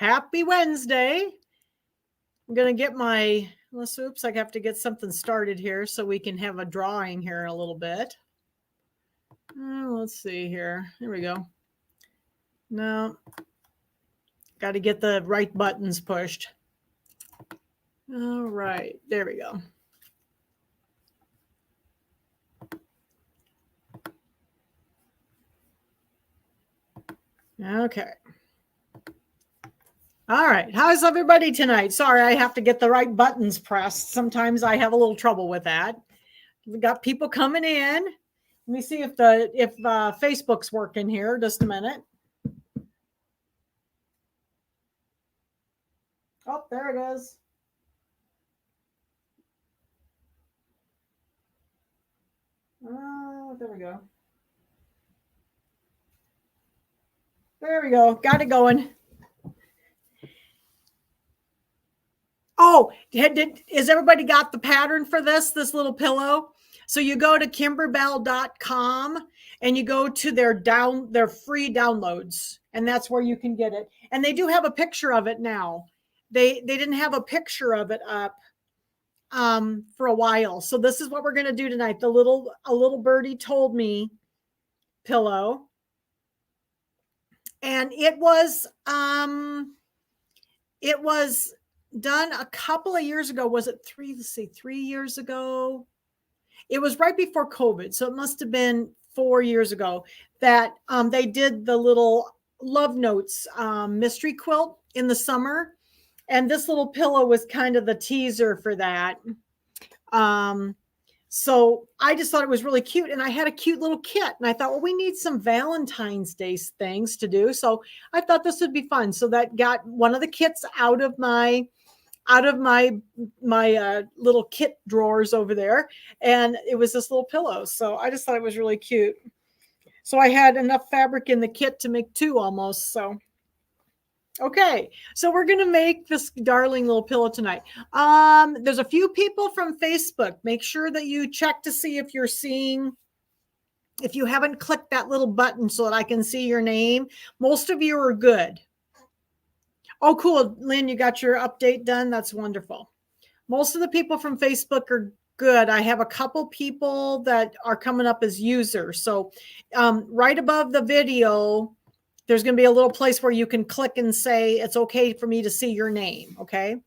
Happy Wednesday. I'm going to get my, oops, I have to get something started here so we can have a drawing here a little bit. Let's see here. There we go. No, got to get the right buttons pushed. All right, there we go. Okay. All right. How's everybody tonight? Sorry, I have to get the right buttons pressed. Sometimes I have a little trouble with that. We got people coming in. Let me see if Facebook's working here. Just a minute. Oh, there it is. Oh, there we go. There we go. Got it going. Oh, is everybody got the pattern for this little pillow? So you go to kimberbell.com and you go to their free downloads, and that's where you can get it. And they do have a picture of it now. They didn't have a picture of it up for a while. So this is what we're going to do tonight. A Little Birdie Told Me pillow. And it was done a couple of years ago. Was it 3 years ago? It was right before COVID. So it must have been 4 years ago that they did the little Love Notes mystery quilt in the summer. And this little pillow was kind of the teaser for that. So I just thought it was really cute. And I had a cute little kit. And I thought, well, we need some Valentine's Day things to do. So I thought this would be fun. So that got one of the kits out of my little kit drawers over there. And it was this little pillow. So I just thought it was really cute. So I had enough fabric in the kit to make two almost. So, okay. So we're going to make this darling little pillow tonight. There's a few people from Facebook. Make sure that you check to see if if you haven't clicked that little button so that I can see your name. Most of you are good. Oh, cool. Lynn, you got your update done. That's wonderful. Most of the people from Facebook are good. I have a couple people that are coming up as users. So right above the video, there's going to be a little place where you can click and say, it's okay for me to see your name. Okay.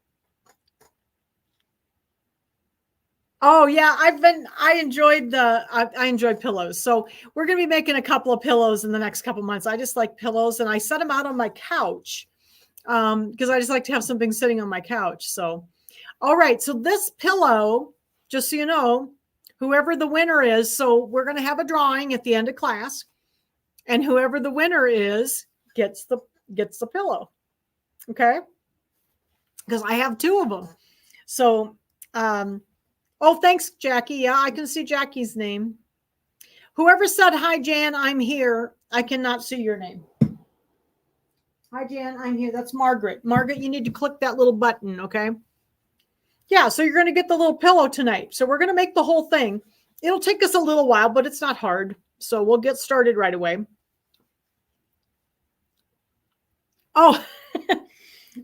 Oh yeah. I enjoy pillows. So we're going to be making a couple of pillows in the next couple months. I just like pillows, and I set them out on my couch because I just like to have something sitting on my couch. So, all right. So this pillow, just so you know, whoever the winner is, so we're going to have a drawing at the end of class, and whoever the winner is gets the pillow. Okay. Because I have two of them. So, oh, thanks, Jackie. Yeah, I can see Jackie's name. Whoever said, hi, Jan, I'm here. I cannot see your name. Hi, Jan, I'm here. That's Margaret. Margaret, you need to click that little button, okay? Yeah, so you're going to get the little pillow tonight. So we're going to make the whole thing. It'll take us a little while, but it's not hard. So we'll get started right away. Oh,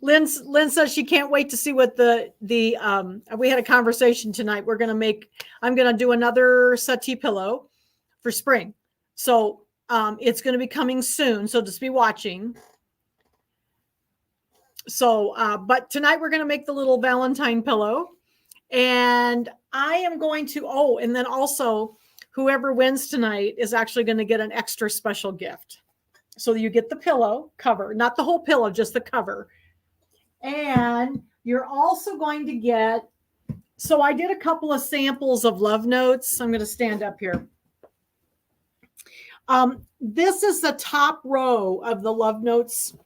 Lynn says she can't wait to see what we had a conversation tonight. I'm going to do another settee pillow for spring. So it's going to be coming soon. So just be watching. So, but tonight we're going to make the little Valentine pillow, and I am going to, and then also whoever wins tonight is actually going to get an extra special gift. So you get the pillow cover, not the whole pillow, just the cover. And you're also going to get, so I did a couple of samples of Love Notes. I'm going to stand up here. This is the top row of the Love Notes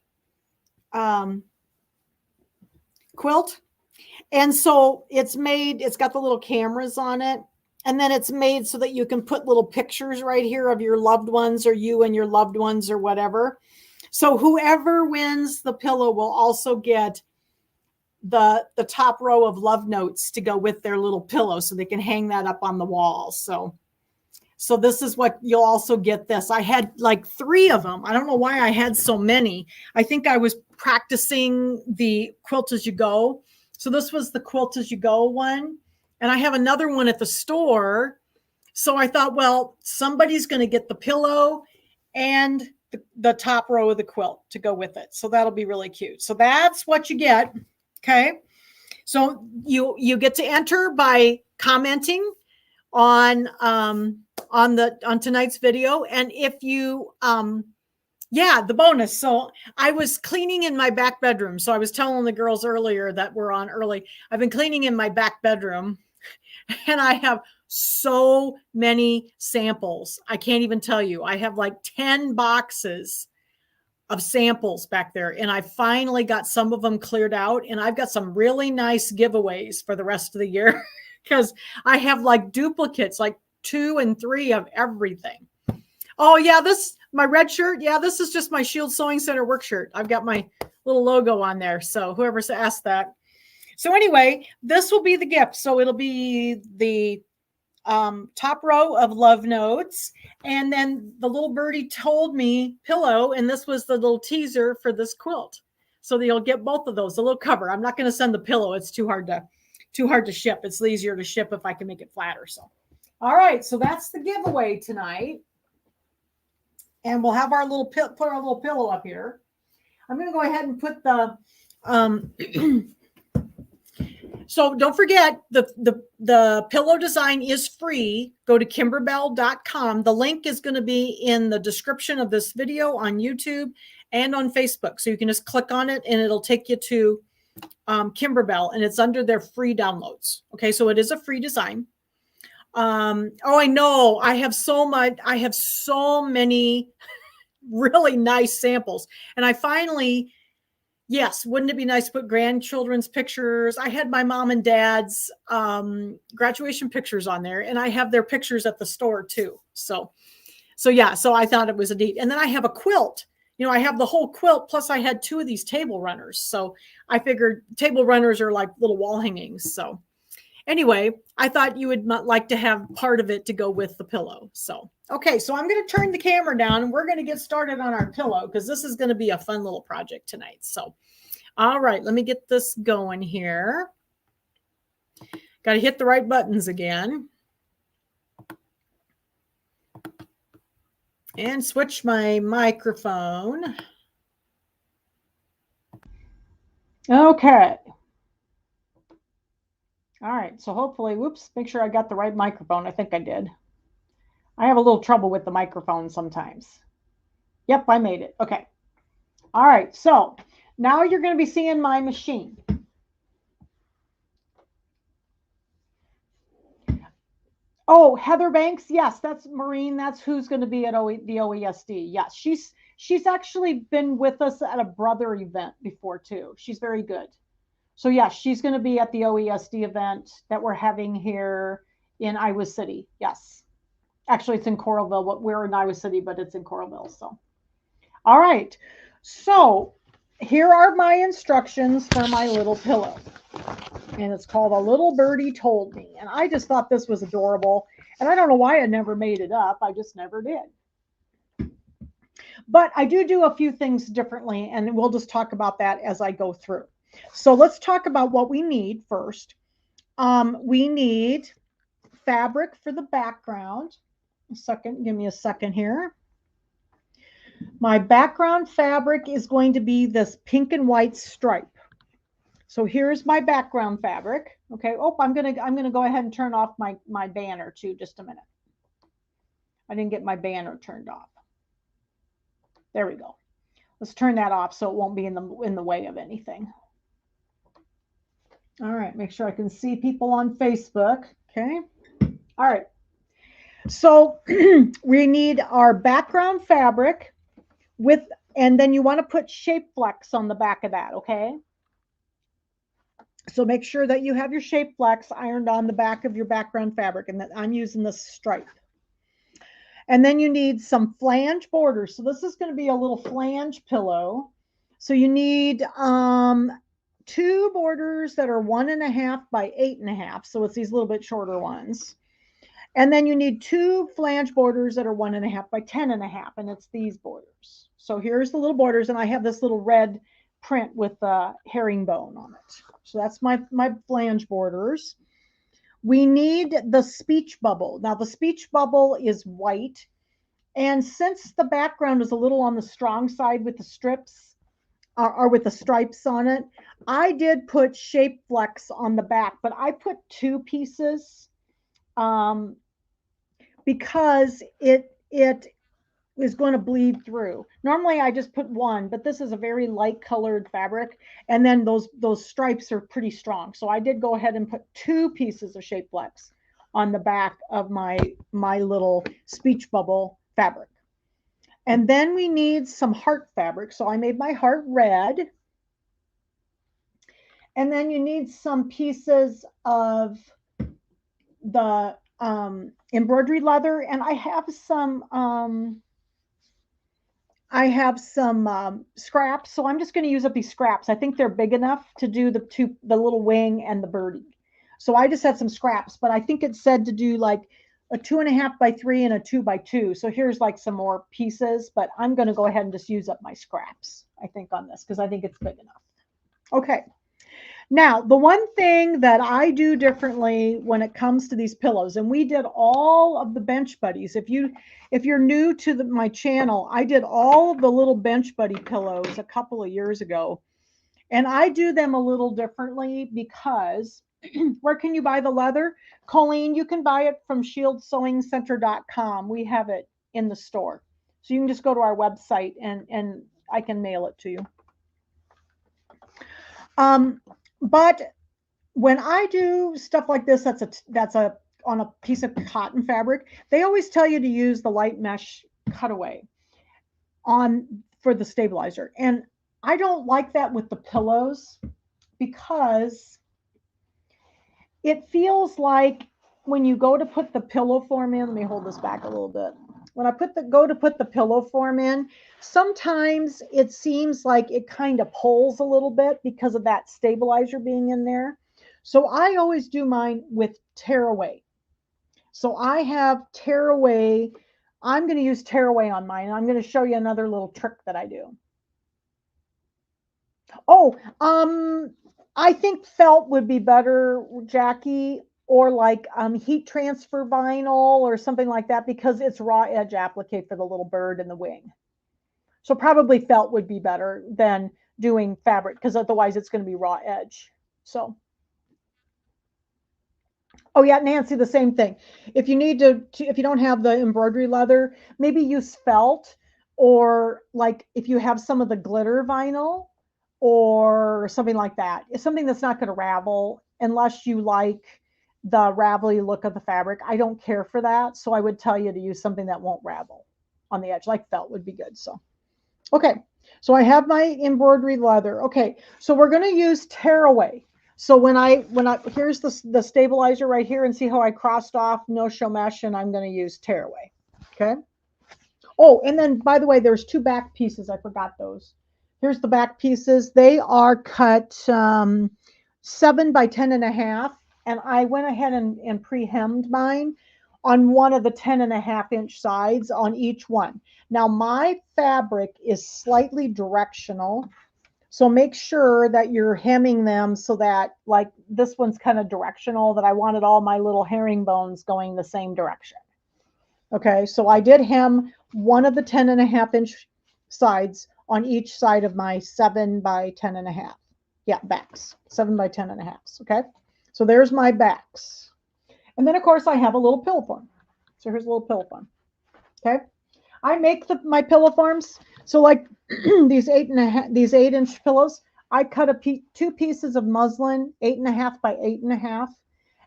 quilt. And so it's got the little cameras on it. And then it's made so that you can put little pictures right here of your loved ones, or you and your loved ones, or whatever. So whoever wins the pillow will also get the top row of Love Notes to go with their little pillow, so they can hang that up on the wall. So So this is what you'll also get this. I had like 3 of them. I don't know why I had so many. I think I was practicing the quilt as you go. So this was the quilt as you go one. And I have another one at the store. So I thought, well, somebody's going to get the pillow and the top row of the quilt to go with it. So that'll be really cute. So that's what you get. Okay. So you get to enter by commenting on tonight's video. And if you yeah, the bonus. So I was cleaning in my back bedroom. So I was telling the girls earlier that we're on early. I've been cleaning in my back bedroom and I have so many samples. I can't even tell you. I have like 10 boxes of samples back there. And I finally got some of them cleared out. And I've got some really nice giveaways for the rest of the year because I have like duplicates, like 2 and 3 of everything. Oh yeah, my red shirt. Yeah, this is just my Shield Sewing Center work shirt. I've got my little logo on there. So whoever's asked that. So anyway, this will be the gift. So it'll be the top row of love notes, and then the Little Birdie Told Me pillow. And this was the little teaser for this quilt. So you'll get both of those, the little cover. I'm not going to send the pillow. It's too hard to ship. It's easier to ship if I can make it flatter. So, all right. So that's the giveaway tonight. And we'll have our little put our little pillow up here. I'm going to go ahead and put the so don't forget the pillow design is free. Go to kimberbell.com. The link is going to be in the description of this video on YouTube and on Facebook. So you can just click on it and it'll take you to Kimberbell, and it's under their free downloads. Okay, so it is a free design. Oh, I know. I have so many really nice samples. And I finally, yes, wouldn't it be nice to put grandchildren's pictures? I had my mom and dad's graduation pictures on there, and I have their pictures at the store too. So yeah, so I thought it was a neat. And then I have a quilt. You know, I have the whole quilt, plus I had 2 of these table runners. So I figured table runners are like little wall hangings. So anyway, I thought you would like to have part of it to go with the pillow. So, okay, so I'm going to turn the camera down and we're going to get started on our pillow because this is going to be a fun little project tonight. So, all right, let me get this going here. Got to hit the right buttons again. And switch my microphone. Okay. All right, so hopefully, whoops, make sure I got the right microphone. I think I did. I have a little trouble with the microphone sometimes. Yep, I made it. Okay. All right, so now you're going to be seeing my machine. Oh, Heather Banks. Yes, that's Maureen. That's who's going to be at the OESD. Yes, she's actually been with us at a brother event before too. She's very good. So yeah, she's going to be at the OESD event that we're having here in Iowa City. Yes, actually it's in Coralville, but we're in Iowa City, but it's in Coralville. So, all right. So here are my instructions for my little pillow. And it's called A Little Birdie Told Me. And I just thought this was adorable. And I don't know why I never made it up. I just never did. But I do a few things differently. And we'll just talk about that as I go through. So let's talk about what we need first. We need fabric for the background. Give me a second here. My background fabric is going to be this pink and white stripe. So here's my background fabric. Okay. Oh, I'm gonna go ahead and turn off my banner too. Just a minute. I didn't get my banner turned off. There we go. Let's turn that off so it won't be in the way of anything. All right. Make sure I can see people on Facebook. Okay. All right. So we need our background fabric and then you want to put shape flex on the back of that. Okay. So make sure that you have your shape flex ironed on the back of your background fabric, and that I'm using this stripe. And then you need some flange borders. So this is going to be a little flange pillow. So you need 2 borders that are 1.5 by 8.5. So it's these little bit shorter ones. And then you need 2 flange borders that are 1.5 by 10.5, and it's these borders. So here's the little borders, and I have this little red print with the herringbone on it. So that's my flange borders. We need the speech bubble. Now the speech bubble is white, and since the background is a little on the strong side with the strips or with the stripes on it, I did put shape flecks on the back, but I put 2 pieces because it is going to bleed through. Normally I just put 1, but this is a very light colored fabric, and then those stripes are pretty strong. So I did go ahead and put 2 pieces of shape flecks on the back of my little speech bubble fabric. And then we need some heart fabric. So I made my heart red. And then you need some pieces of the embroidery leather, and I have some scraps, so I'm just going to use up these scraps. I think they're big enough to do the little wing and the birdie. So I just had some scraps, but I think it said to do like a 2.5 by 3 and a 2 by 2. So here's like some more pieces, but I'm going to go ahead and just use up my scraps, I think, on this, because I think it's big enough. Okay. Now, the one thing that I do differently when it comes to these pillows, and we did all of the bench buddies. If you're new to my channel, I did all of the little bench buddy pillows a couple of years ago, and I do them a little differently because where can you buy the leather? Colleen, you can buy it from ShieldSewingCenter.com. We have it in the store, so you can just go to our website and I can mail it to you. But when I do stuff like this, that's on a piece of cotton fabric, they always tell you to use the light mesh cutaway for the stabilizer. And I don't like that with the pillows because it feels like when you go to put the pillow form in, let me hold this back a little bit. When I go to put the pillow form in, sometimes it seems like it kind of pulls a little bit because of that stabilizer being in there. So I always do mine with tearaway. So I have tearaway. I'm going to use tearaway on mine. I'm going to show you another little trick that I do. Oh, I think felt would be better, Jackie, or like heat transfer vinyl or something like that, because it's raw edge applique for the little bird and the wing. So probably felt would be better than doing fabric, because otherwise it's going to be raw edge. So, oh yeah, Nancy, the same thing. If you need if you don't have the embroidery leather, maybe use felt, or like if you have some of the glitter vinyl or something like that. It's something that's not going to ravel unless you like the ravelly look of the fabric. I don't care for that, so I would tell you to use something that won't ravel on the edge, like felt would be good. So, okay, so I have my embroidery leather. Okay, so we're going to use tearaway. So when I here's the stabilizer right here, and see how I crossed off no show mesh, and I'm going to use tearaway. Okay. Oh, and then by the way, there's 2 back pieces. I forgot those. Here's the back pieces. They are cut 7 by 10.5. And I went ahead and pre-hemmed mine on one of the 10.5-inch sides on each one. Now my fabric is slightly directional, so make sure that you're hemming them so that, like, this one's kind of directional, that I wanted all my little herringbones going the same direction. Okay, so I did hem one of the 10.5-inch sides on each side of my 7 by 10.5. Yeah, backs, 7 by 10.5. Okay. So there's my backs. And then, of course, I have a little pillow form. So here's a little pillow form. Okay. I make my pillow forms. So like these 8-inch pillows, I cut 2 pieces of muslin, 8.5 by 8.5.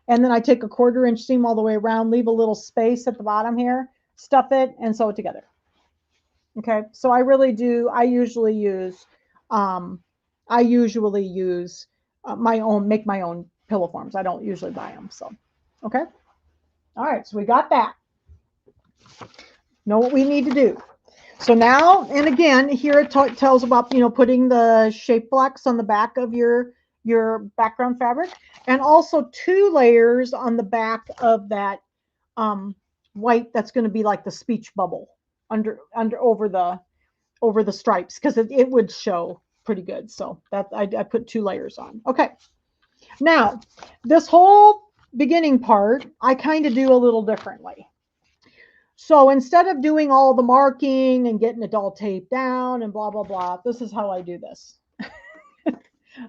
And then I take a 1/4 inch seam all the way around, leave a little space at the bottom here, stuff it, and sew it together. Okay. So I really do. I usually use make my own pillow forms. I don't usually buy them. So, okay. All right. So we got that. Know what we need to do. So now, and again, here it tells about, putting the shape blocks on the back of your background fabric, and also 2 layers on the back of that white that's going to be like the speech bubble under over the stripes, because it would show pretty good. So that I put 2 layers on. Okay. Now, this whole beginning part, I kind of do a little differently. So instead of doing all the marking and getting it all taped down and blah, blah, blah, this is how I do this.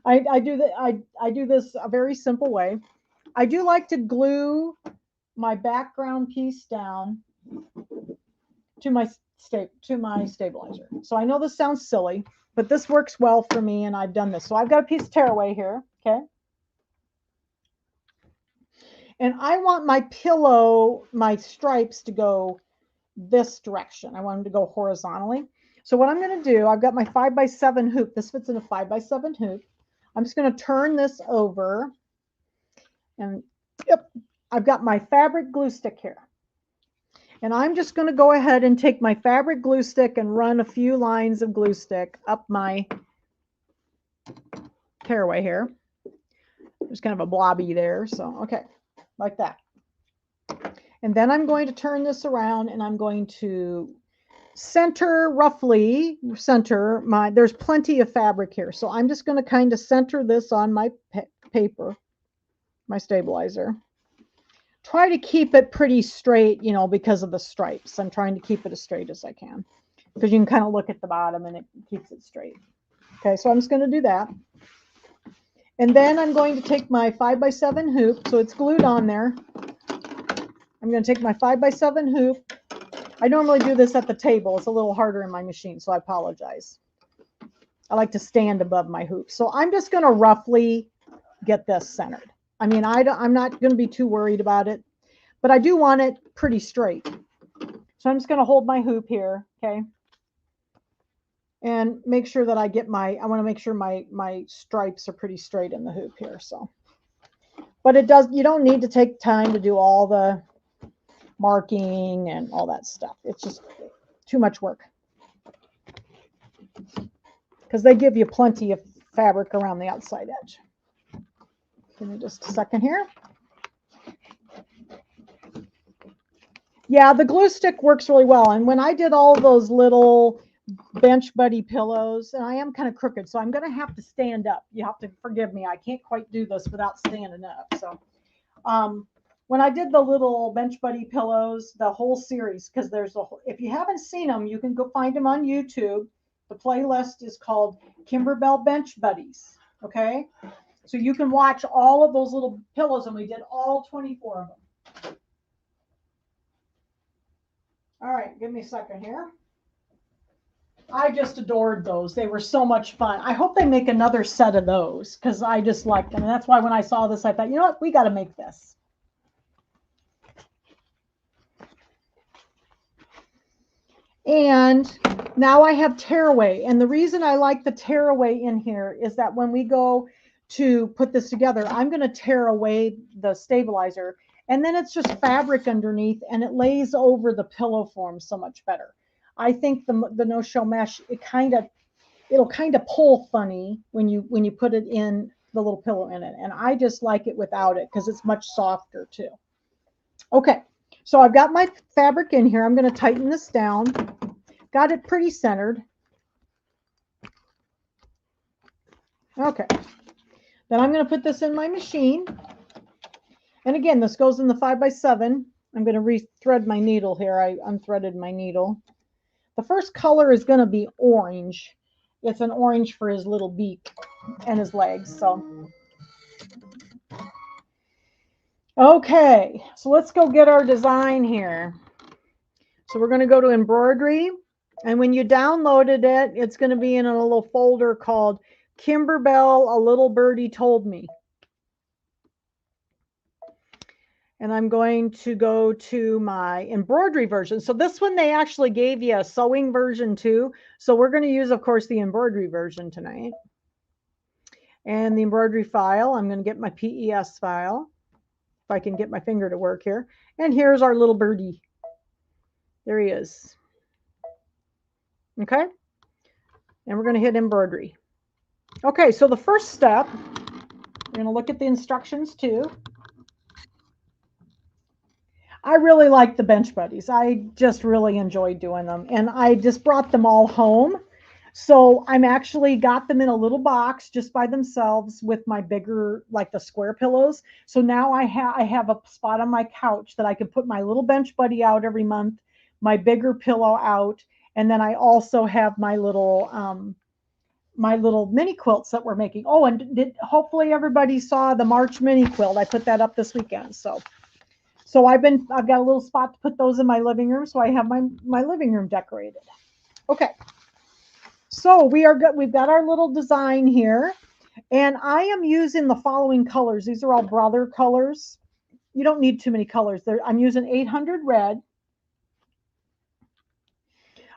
I do this a very simple way. I do like to glue my background piece down to my stabilizer. So I know this sounds silly, but this works well for me, and I've done this. So I've got a piece of tearaway here, okay? And I want my pillow, my stripes to go this direction. I want them to go horizontally. So what I'm going to do, I've got my 5x7 hoop. This fits in a 5x7 hoop. I'm just going to turn this over, and yep, I've got my fabric glue stick here. And I'm just going to go ahead and take my fabric glue stick and run a few lines of glue stick up my tearaway here. There's kind of a blobby there. So, okay, like that. And then I'm going to turn this around, and I'm going to roughly center my, there's plenty of fabric here. So I'm just going to kind of center this on my paper, my stabilizer. Try to keep it pretty straight, you know, because of the stripes. I'm trying to keep it as straight as I can, because you can kind of look at the bottom and it keeps it straight. Okay, so I'm just going to do that. And then I'm going to take my 5x7 hoop. So it's glued on there. I'm going to take my 5x7 hoop. I normally do this at the table. It's a little harder in my machine, so I apologize. I like to stand above my hoop. So I'm just going to roughly get this centered. I mean, I'm not going to be too worried about it, but I do want it pretty straight. So I'm just going to hold my hoop here, okay? And make sure that I want to make sure my stripes are pretty straight in the hoop here. So, but you don't need to take time to do all the marking and all that stuff. It's just too much work, because they give you plenty of fabric around the outside edge. Give me just a second here. Yeah, the glue stick works really well. And when I did all those little Bench Buddy pillows, and I am kind of crooked, so I'm going to have to stand up. You have to forgive me. I can't quite do this without standing up. So when I did the little Bench Buddy pillows, the whole series, because if you haven't seen them, you can go find them on YouTube. The playlist is called Kimberbell Bench Buddies. Okay, so you can watch all of those little pillows, and we did all 24 of them. All right, give me a second here. I just adored those. They were so much fun. I hope they make another set of those, because I just liked them. And that's why when I saw this, I thought, you know what, we got to make this. And now I have tearaway. And the reason I like the tearaway in here is that when we go to put this together, I'm going to tear away the stabilizer. And then it's just fabric underneath, and it lays over the pillow form so much better. I think the no-show mesh, it'll kind of pull funny when you put it in the little pillow in it. And I just like it without it, because it's much softer too. Okay, so I've got my fabric in here. I'm going to tighten this down. Got it pretty centered. Okay, then I'm going to put this in my machine. And again, this goes in the 5x7. I'm going to re-thread my needle here. I unthreaded my needle. The first color is going to be orange. It's an orange for his little beak and his legs. So, okay, so let's go get our design here. So we're going to go to embroidery. And when you downloaded it, it's going to be in a little folder called Kimberbell, A Little Birdie Told Me. And I'm going to go to my embroidery version. So this one, they actually gave you a sewing version too. So we're going to use, of course, the embroidery version tonight. And the embroidery file, I'm going to get my PES file, if I can get my finger to work here. And here's our little birdie. There he is. Okay. And we're going to hit embroidery. Okay, so the first step, we're going to look at the instructions too. I really like the bench buddies. I just really enjoy doing them. And I just brought them all home. So I'm actually got them in a little box just by themselves with my bigger, like the square pillows. So now I have a spot on my couch that I can put my little bench buddy out every month, my bigger pillow out, and then I also have my little mini quilts that we're making. Oh, and hopefully everybody saw the March mini quilt. I put that up this weekend. So I've got a little spot to put those in my living room. So I have my living room decorated. Okay. So we've got our little design here, and I am using the following colors. These are all brother colors. You don't need too many colors. I'm using 800 red.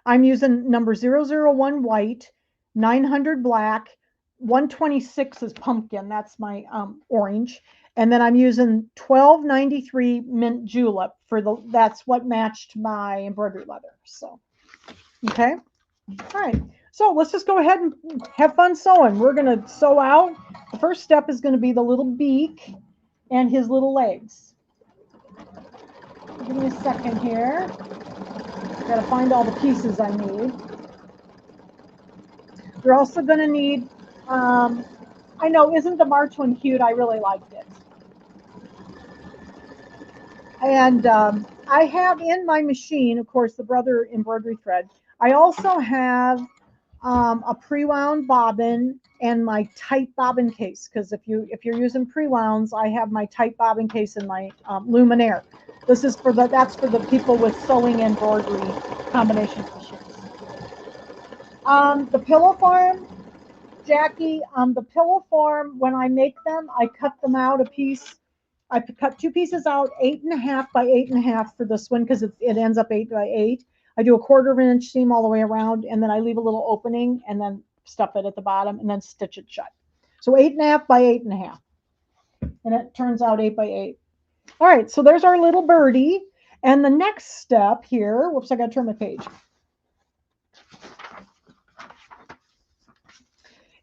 I'm using number 001 white, 900 black, 126 is pumpkin. That's my orange. And then I'm using 1293 mint julep that's what matched my embroidery leather. So, okay. All right. So let's just go ahead and have fun sewing. We're going to sew out. The first step is going to be the little beak and his little legs. Give me a second here. Got to find all the pieces I need. You're also going to need, I know, isn't the March one cute? I really liked it. And I have in my machine, of course, the Brother embroidery thread. I also have a pre-wound bobbin and my tight bobbin case, because if you're using pre-wounds, I have my tight bobbin case in my Luminaire. This is that's for the people with sewing embroidery combination machines. The pillow form, Jackie, the pillow form, when I make them, I cut them out a piece. I cut two pieces out, 8.5 by 8.5 for this one, because it ends up 8 by 8. I do a 1/4 inch seam all the way around, and then I leave a little opening and then stuff it at the bottom and then stitch it shut. So 8.5 by 8.5. And it turns out 8 by 8. All right, so there's our little birdie. And the next step here, whoops, I got to turn the page,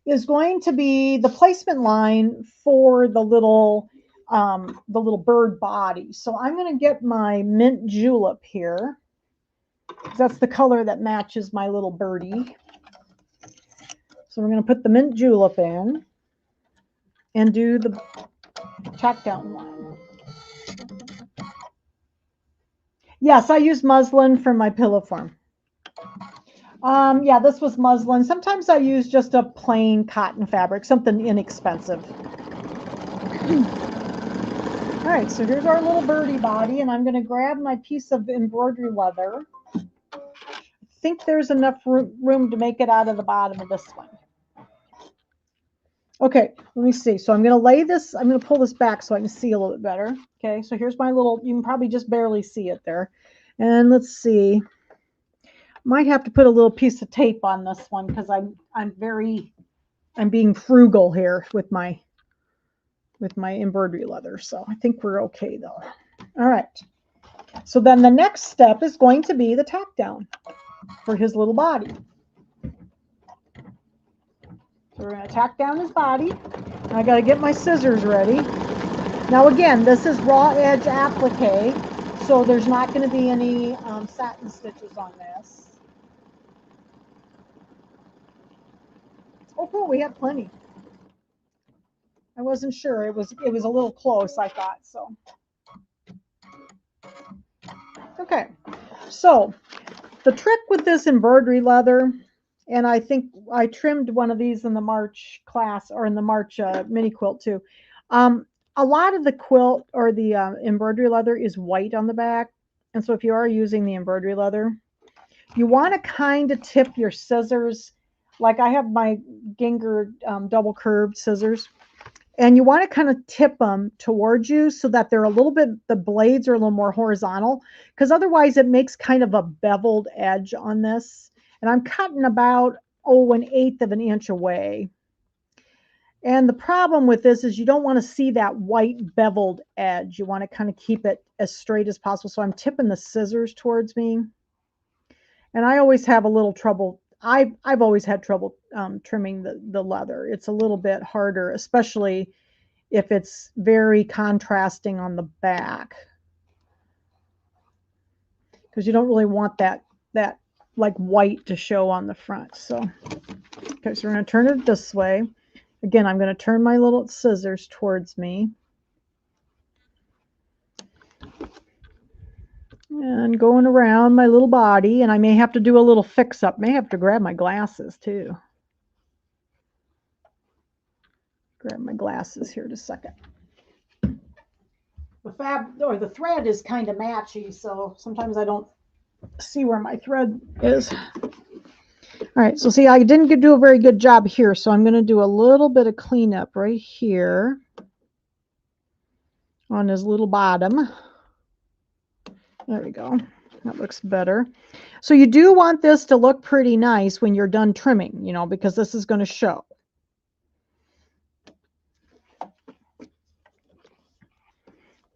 is going to be the placement line for the little bird body. So I'm going to get my mint julep here. That's the color that matches my little birdie. So we're going to put the mint julep in and do the tack down line. Yes, I use muslin for my pillow form. Yeah, this was muslin. Sometimes I use just a plain cotton fabric, something inexpensive. All right, so here's our little birdie body, and I'm going to grab my piece of embroidery leather. I think there's enough room to make it out of the bottom of this one. Okay, let me see. So I'm going to lay this, I'm going to pull this back so I can see a little bit better. Okay, so here's my little, you can probably just barely see it there. And let's see. Might have to put a little piece of tape on this one because I'm being frugal here with my embroidery leather. So I think we're okay though. All right. So then the next step is going to be the tack down for his little body. So we're going to tack down his body. I got to get my scissors ready. Now again, this is raw edge applique, so there's not going to be any satin stitches on this. Oh, cool, we have plenty. I wasn't sure. It was a little close, I thought. So okay. So the trick with this embroidery leather, and I think I trimmed one of these in the March class or in the March mini quilt too. A lot of the quilt or the embroidery leather is white on the back. And so if you are using the embroidery leather, you want to kind of tip your scissors. Like I have my Ginger double curved scissors. And you want to kind of tip them towards you so that they're a little bit, the blades are a little more horizontal, because otherwise it makes kind of a beveled edge on this. And I'm cutting about, 1/8 of an inch away. And the problem with this is you don't want to see that white beveled edge. You want to kind of keep it as straight as possible. So I'm tipping the scissors towards me. And I always have a little trouble. I've always had trouble trimming the leather. It's a little bit harder, especially if it's very contrasting on the back. because you don't really want that like white to show on the front. So, okay, so we're going to turn it this way. Again, I'm going to turn my little scissors towards me. And going around my little body, and I may have to do a little fix up. May have to grab my glasses too. Grab my glasses here in a second. The thread is kind of matchy, so sometimes I don't see where my thread is. All right, so see, I didn't do a very good job here, so I'm going to do a little bit of cleanup right here on his little bottom. There we go. That looks better. So you do want this to look pretty nice when you're done trimming, you know, because this is going to show. I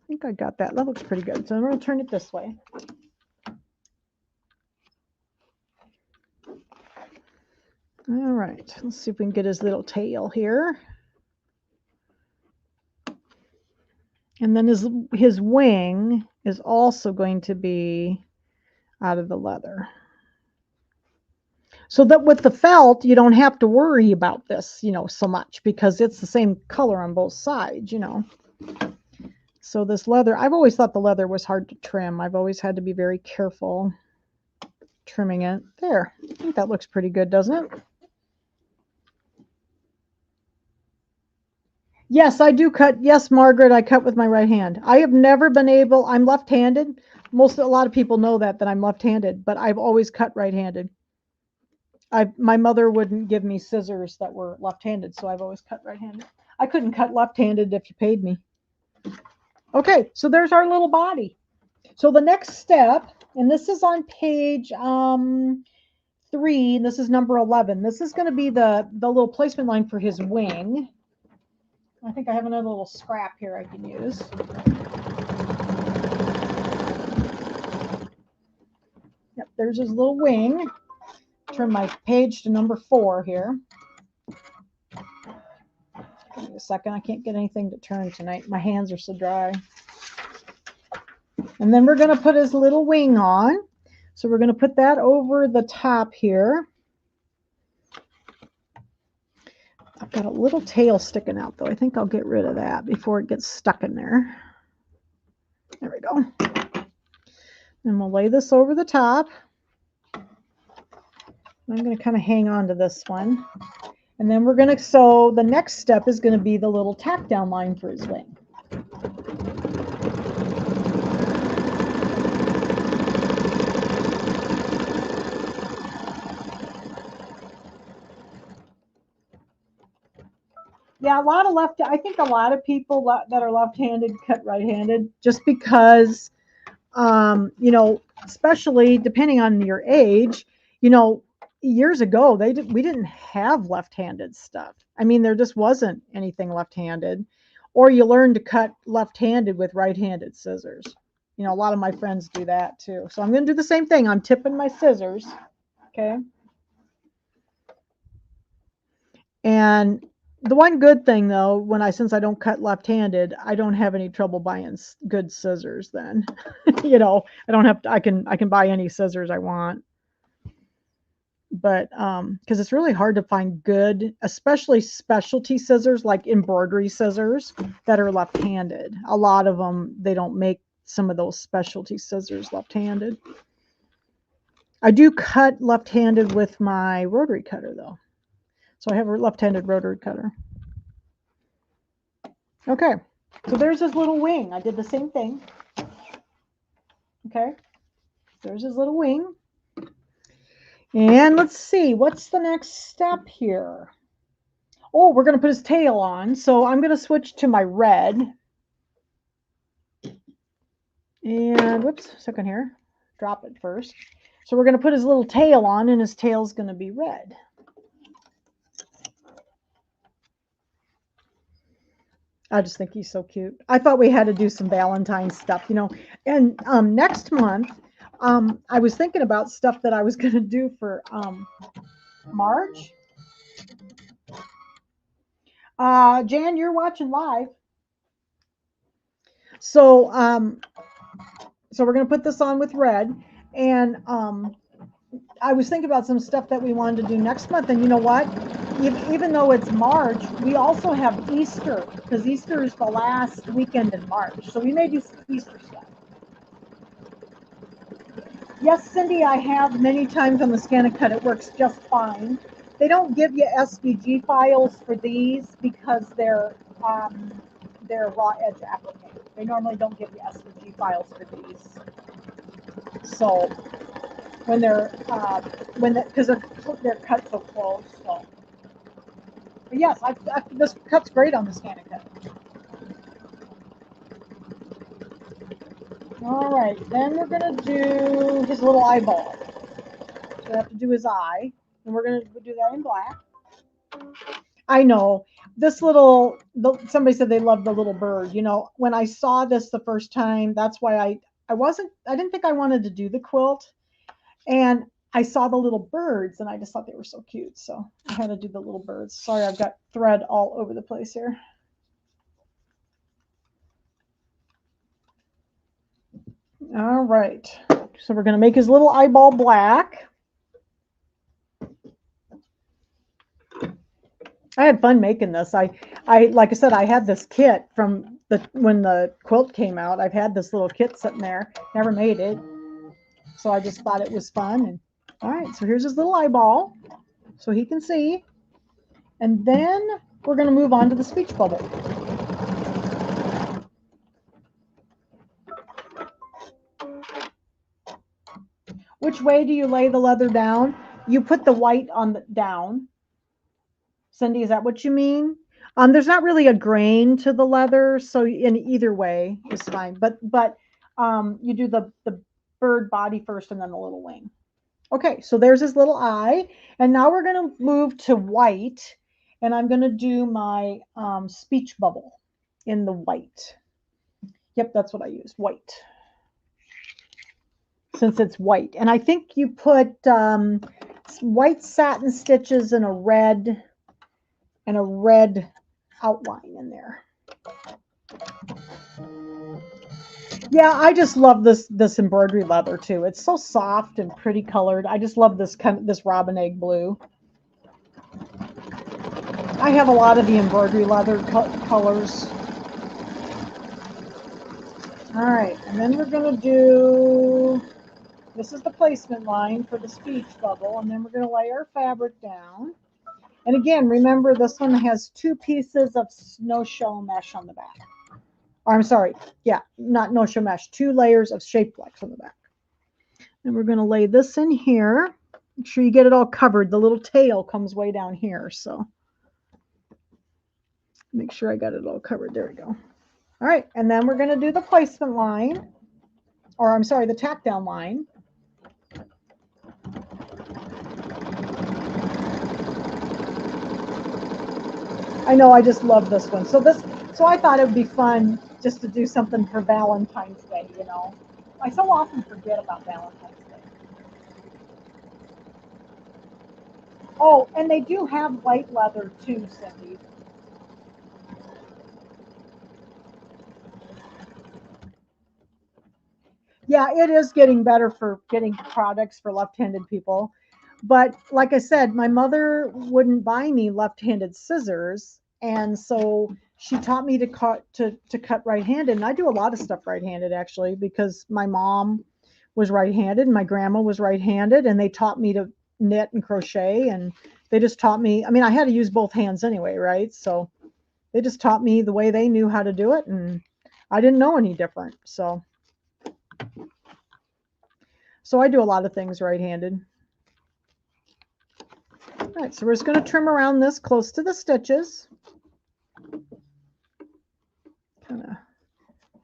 think I got that. That looks pretty good. So I'm going to turn it this way. All right. Let's see if we can get his little tail here. And then his wing is also going to be out of the leather. So that with the felt, you don't have to worry about this, you know, so much because it's the same color on both sides, you know. So this leather, I've always thought the leather was hard to trim. I've always had to be very careful trimming it. There. I think that looks pretty good, doesn't it? Yes, I do cut. Yes, Margaret, I cut with my right hand. I have never been able, I'm left-handed. A lot of people know that I'm left-handed, but I've always cut right-handed. My mother wouldn't give me scissors that were left-handed, so I've always cut right-handed. I couldn't cut left-handed if you paid me. Okay, so there's our little body. So the next step, and this is on page 3, this is number 11. This is going to be the little placement line for his wing. I think I have another little scrap here I can use. Yep, there's his little wing. Turn my page to number 4 here. Give me a second. I can't get anything to turn tonight. My hands are so dry. And then we're going to put his little wing on. So we're going to put that over the top here. I've got a little tail sticking out, though. I think I'll get rid of that before it gets stuck in there. There we go. And we'll lay this over the top. I'm going to kind of hang on to this one. And then we're going to, so the next step is going to be the little tack down line for his wing. Yeah, I think a lot of people that are left-handed cut right-handed just because, you know, especially depending on your age, you know, years ago, we didn't have left-handed stuff. I mean, there just wasn't anything left-handed, or you learn to cut left-handed with right-handed scissors. You know, a lot of my friends do that too. So I'm going to do the same thing. I'm tipping my scissors. Okay. And the one good thing though, since I don't cut left-handed, I don't have any trouble buying good scissors then. You know, I don't have to, I can buy any scissors I want. But because it's really hard to find good, especially specialty scissors like embroidery scissors that are left-handed. A lot of them, they don't make some of those specialty scissors left-handed. I do cut left-handed with my rotary cutter though. So I have a left-handed rotary cutter. Okay, so there's his little wing. I did the same thing. Okay, there's his little wing. And let's see, what's the next step here? Oh, we're going to put his tail on. So I'm going to switch to my red. And whoops, second here. Drop it first. So we're going to put his little tail on, and his tail's going to be red. I just think he's so cute. I thought we had to do some Valentine stuff, you know. And next month, I was thinking about stuff that I was going to do for March. Jan, you're watching live. So, so we're going to put this on with red. And I was thinking about some stuff that we wanted to do next month. And you know what? Even though it's March, we also have Easter, because Easter is the last weekend in March. So we may do some Easter stuff. Yes, Cindy, I have many times on the ScanNCut. It works just fine. They don't give you SVG files for these because they're raw edge applique. They normally don't give you SVG files for these. So when because they're cut so close. So, but yes, this cut's great on the ScanNCut. All right, then we're gonna do his little eyeball. So we have to do his eye, and we're gonna do that in black. I know this somebody said they loved the little bird. You know, when I saw this the first time, that's why I didn't think I wanted to do the quilt, and I saw the little birds and I just thought they were so cute. So I had to do the little birds. Sorry, I've got thread all over the place here. All right, so we're gonna make his little eyeball black. I had fun making this. I like I said, I had this kit from when the quilt came out. I've had this little kit sitting there, never made it. So I just thought it was fun. And all right, so here's his little eyeball so he can see. And then we're going to move on to the speech bubble. Which way do you lay the leather down? You put the white on the down. Cindy, is that what you mean? There's not really a grain to the leather, so in either way is fine. But you do the bird body first and then the little wing. Okay, so there's his little eye. And now we're going to move to white. And I'm going to do my speech bubble in the white. Yep, that's what I used, white. Since it's white. And I think you put white satin stitches and a red outline in there. Yeah, I just love this embroidery leather too. It's so soft and pretty colored. I just love this robin egg blue. I have a lot of the embroidery leather colors. All right, and then we're going to do, this is the placement line for the speech bubble, and then we're going to lay our fabric down. And again, remember this one has 2 pieces of no-show mesh on the back. Or I'm sorry, yeah, not no-show mesh, 2 layers of Shapewex on the back. And we're going to lay this in here. Make sure you get it all covered. The little tail comes way down here, so make sure I got it all covered. There we go. All right, and then we're going to do the placement line, or I'm sorry, the tack down line. I know, I just love this one. So I thought it would be fun just to do something for Valentine's Day, you know. I so often forget about Valentine's Day. Oh, and they do have white leather too, Cindy. Yeah, it is getting better for getting products for left-handed people. But like I said, my mother wouldn't buy me left-handed scissors, and so she taught me to cut right-handed. And I do a lot of stuff right-handed actually, because my mom was right-handed and my grandma was right-handed, and they taught me to knit and crochet, and they just taught me. I mean, I had to use both hands anyway, right? So they just taught me the way they knew how to do it, and I didn't know any different. So I do a lot of things right-handed. All right, so we're just going to trim around this close to the stitches. Kind of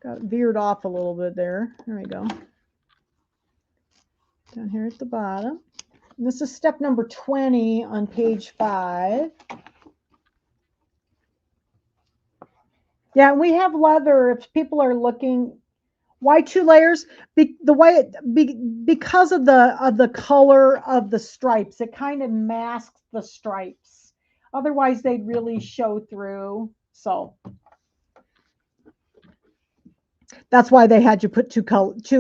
got veered off a little bit there. There we go. Down here at the bottom. And this is step number 20 on page 5. Yeah, we have leather. If people are looking, why 2 layers? Because of the color of the stripes, it kind of masks the stripes. Otherwise, they'd really show through. So That's why they had you put two,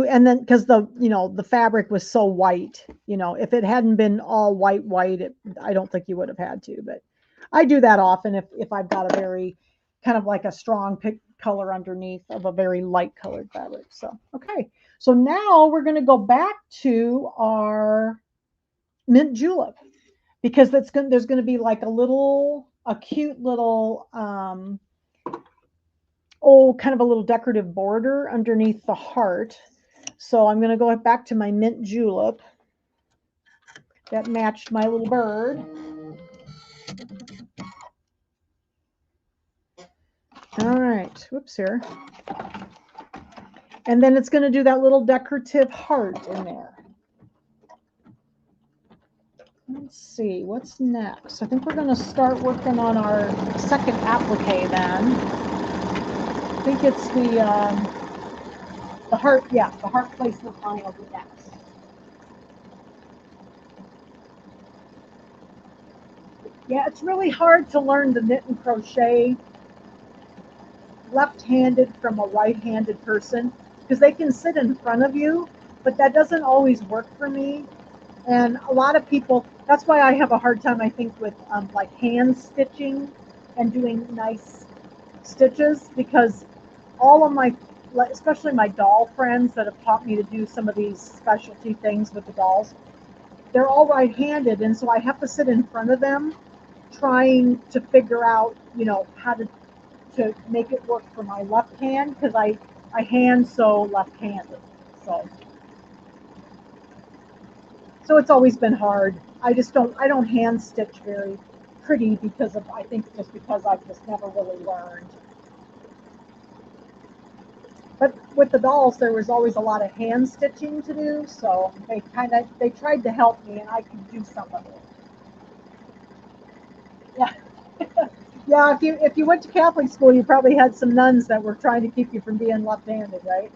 and then because the fabric was so white, if it hadn't been all white, I don't think you would have had to, but I do that often if I've got a very kind of like a strong color underneath of a very light colored fabric. So, okay. So now we're going to go back to our mint julep because there's going to be like a cute little, kind of a little decorative border underneath the heart. So I'm going to go back to my mint julep that matched my little bird. All right, whoops here. And then it's going to do that little decorative heart in there. Let's see, what's next? I think we're going to start working on our second applique then. I think it's the heart, yeah, the heart placement line will be next. Yeah, it's really hard to learn the knit and crochet left-handed from a right-handed person because they can sit in front of you, but that doesn't always work for me. And a lot of people, that's why I have a hard time, I think, with like hand stitching and doing nice stitches, because all of my, especially my doll friends that have taught me to do some of these specialty things with the dolls, they're all right-handed, and so I have to sit in front of them trying to figure out, how to make it work for my left hand, because I hand sew left-handed. So it's always been hard. I don't hand stitch very pretty because I think just because I've just never really learned. But with the dolls, there was always a lot of hand stitching to do, so they tried to help me, and I could do some of it. Yeah. Yeah, if you went to Catholic school, you probably had some nuns that were trying to keep you from being left-handed, right?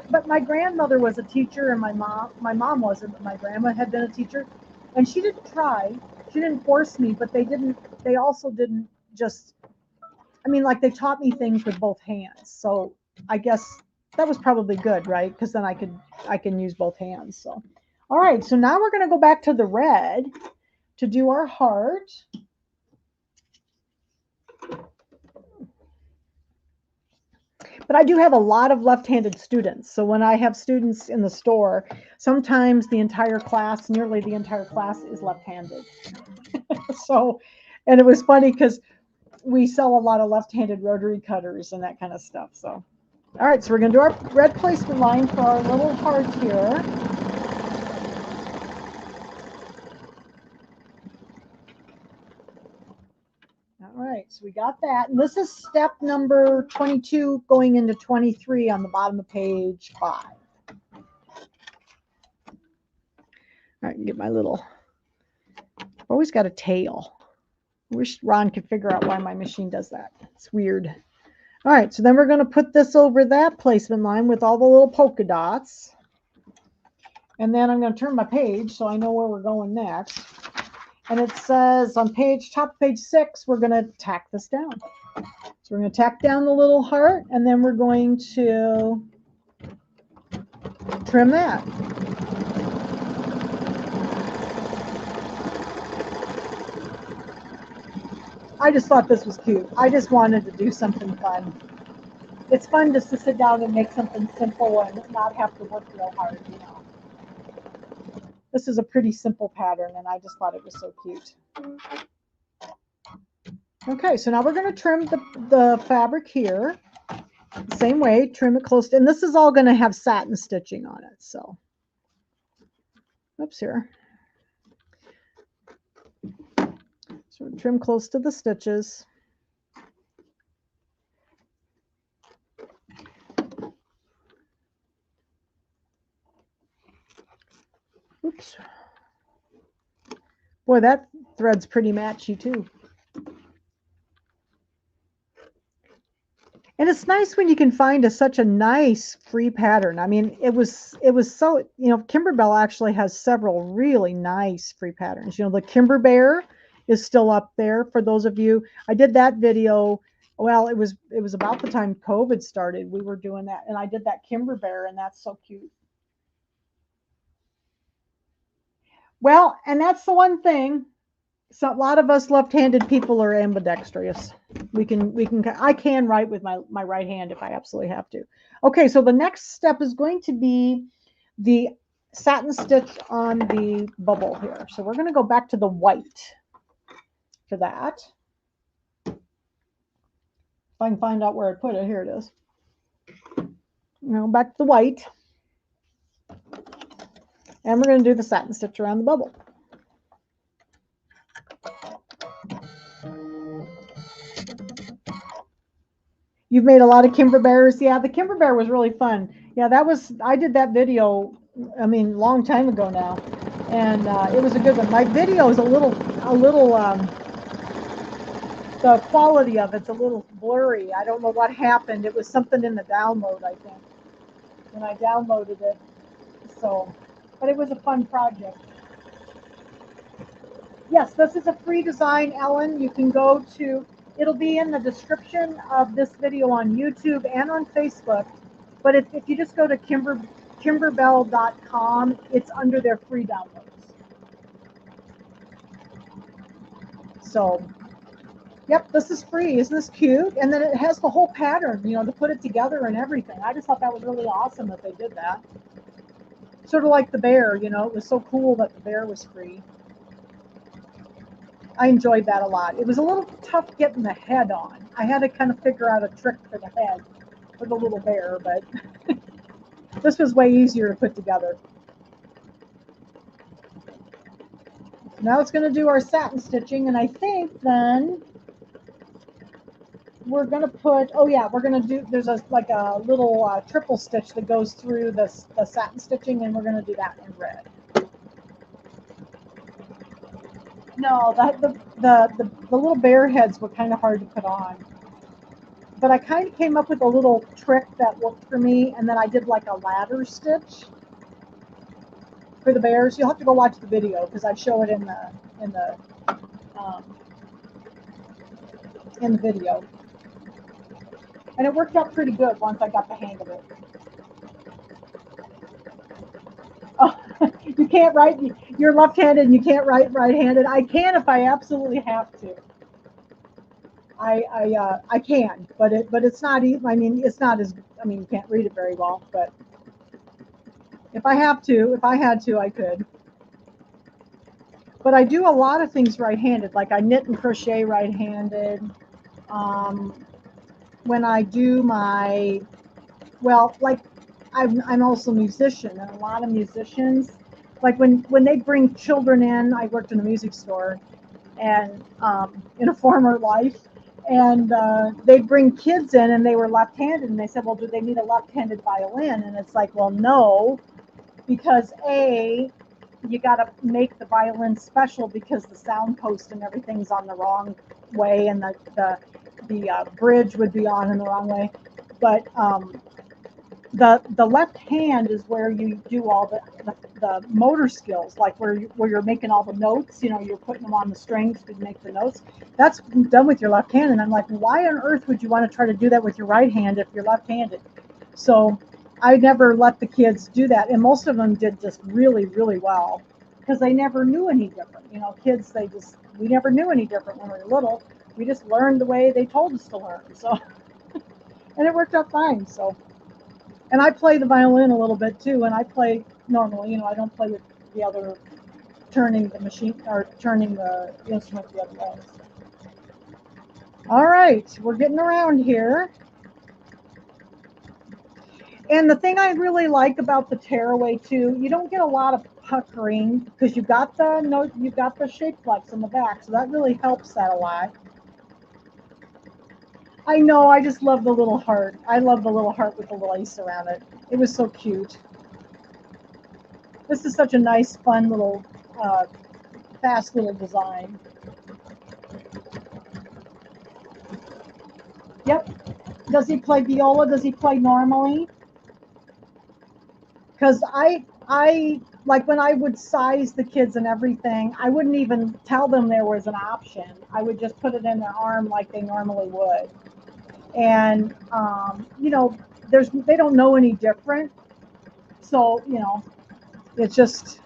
But my grandmother was a teacher, and my mom wasn't, but my grandma had been a teacher, and she didn't try. She didn't force me, but they also didn't just, like they taught me things with both hands. So I guess that was probably good, right? Because then I can use both hands. So, all right. So now we're going to go back to the red to do our heart. But I do have a lot of left-handed students. So when I have students in the store, sometimes nearly the entire class is left-handed. So, and it was funny because we sell a lot of left-handed rotary cutters and that kind of stuff. So, all right, so we're going to do our red placement line for our little heart here. All right, so we got that. And this is step number 22 going into 23 on the bottom of page 5. All right, get my little, always got a tail. I wish Ron could figure out why my machine does that. It's weird. All right, so then we're going to put this over that placement line with all the little polka dots. And then I'm going to turn my page so I know where we're going next. And it says on top of page 6, we're going to tack this down. So we're going to tack down the little heart, and then we're going to trim that. I just thought this was cute. I just wanted to do something fun. It's fun just to sit down and make something simple and not have to work real hard, This is a pretty simple pattern, and I just thought it was so cute. Okay, so now we're going to trim the fabric here. Same way, trim it close. And this is all going to have satin stitching on it. So, oops, here. So trim close to the stitches. Oops. Boy, that thread's pretty matchy too. And it's nice when you can find such a nice free pattern. I mean, it was so, Kimberbell actually has several really nice free patterns. The Kimber Bear is still up there for those of you. I did that video Well, it was about the time COVID started. We were doing that, and I did that Kimberbell, and that's so cute. Well, and that's the one thing. So a lot of us left-handed people are ambidextrous. I can write with my right hand if I absolutely have to. Okay, so the next step is going to be the satin stitch on the bubble here. So we're going to go back to the white for that. If I can find out where I put it, here it is. Now back to the white. And we're going to do the satin stitch around the bubble. You've made a lot of Kimberbells. Yeah, the Kimberbell was really fun. Yeah, I did that video, I mean, a long time ago now. And it was a good one. My video is a little, the quality of it's a little blurry. I don't know what happened. It was something in the download, I think, when I downloaded it. So, but it was a fun project. Yes, this is a free design, Ellen. You can go to, it'll be in the description of this video on YouTube and on Facebook. But if you just go to kimberbell.com, it's under their free downloads. So, yep, this is free. Isn't this cute? And then it has the whole pattern, you know, to put it together and everything. I just thought that was really awesome that they did that. Sort of like the bear, you know, it was so cool that the bear was free. I enjoyed that a lot. It was a little tough getting the head on. I had to kind of figure out a trick for the head for the little bear, but this was way easier to put together. Now it's going to do our satin stitching, and I think then we're going to put, oh yeah, we're going to do, there's like a little triple stitch that goes through the satin stitching, and we're going to do that in red. No, the little bear heads were kind of hard to put on. But I kind of came up with a little trick that worked for me, and then I did like a ladder stitch for the bears. You'll have to go watch the video because I show it in the video. And it worked out pretty good once I got the hang of it. Oh, you can't write, you're left-handed and you can't write right-handed. I can if I absolutely have to. I can, but it's not, I mean, it's not as, I mean, you can't read it very well, but if I had to, I could. But I do a lot of things right-handed, like I knit and crochet right-handed. When I do my, well, like I'm also a musician, and a lot of musicians, like when they bring children in, I worked in a music store, and in a former life, and they'd bring kids in, and they were left-handed, and they said, well, do they need a left-handed violin? And it's like, well, no, because you got to make the violin special because the sound post and everything's on the wrong way, and the bridge would be on in the wrong way. But the left hand is where you do all the motor skills, like where you're making all the notes, you know, you're putting them on the strings to make the notes. That's done with your left hand. And I'm like, why on earth would you want to try to do that with your right hand if you're left-handed? So I never let the kids do that. And most of them did just really, really well because they never knew any different. You know, kids, we never knew any different when we were little. We just learned the way they told us to learn. So, and it worked out fine. So. And I play the violin a little bit too, and I play normally, you know, I don't play with the other, turning the machine, or turning the instrument the other way. All right, we're getting around here. And the thing I really like about the tearaway too, you don't get a lot of puckering because you've got the shape flex on the back, so that really helps that a lot. I know, I just love the little heart. I love the little heart with the lace around it. It was so cute. This is such a nice, fun little, fast little design. Yep. Does he play viola? Does he play normally? Because I like when I would size the kids and everything, I wouldn't even tell them there was an option. I would just put it in their arm like they normally would. And, you know, they don't know any different. So, you know, it's just,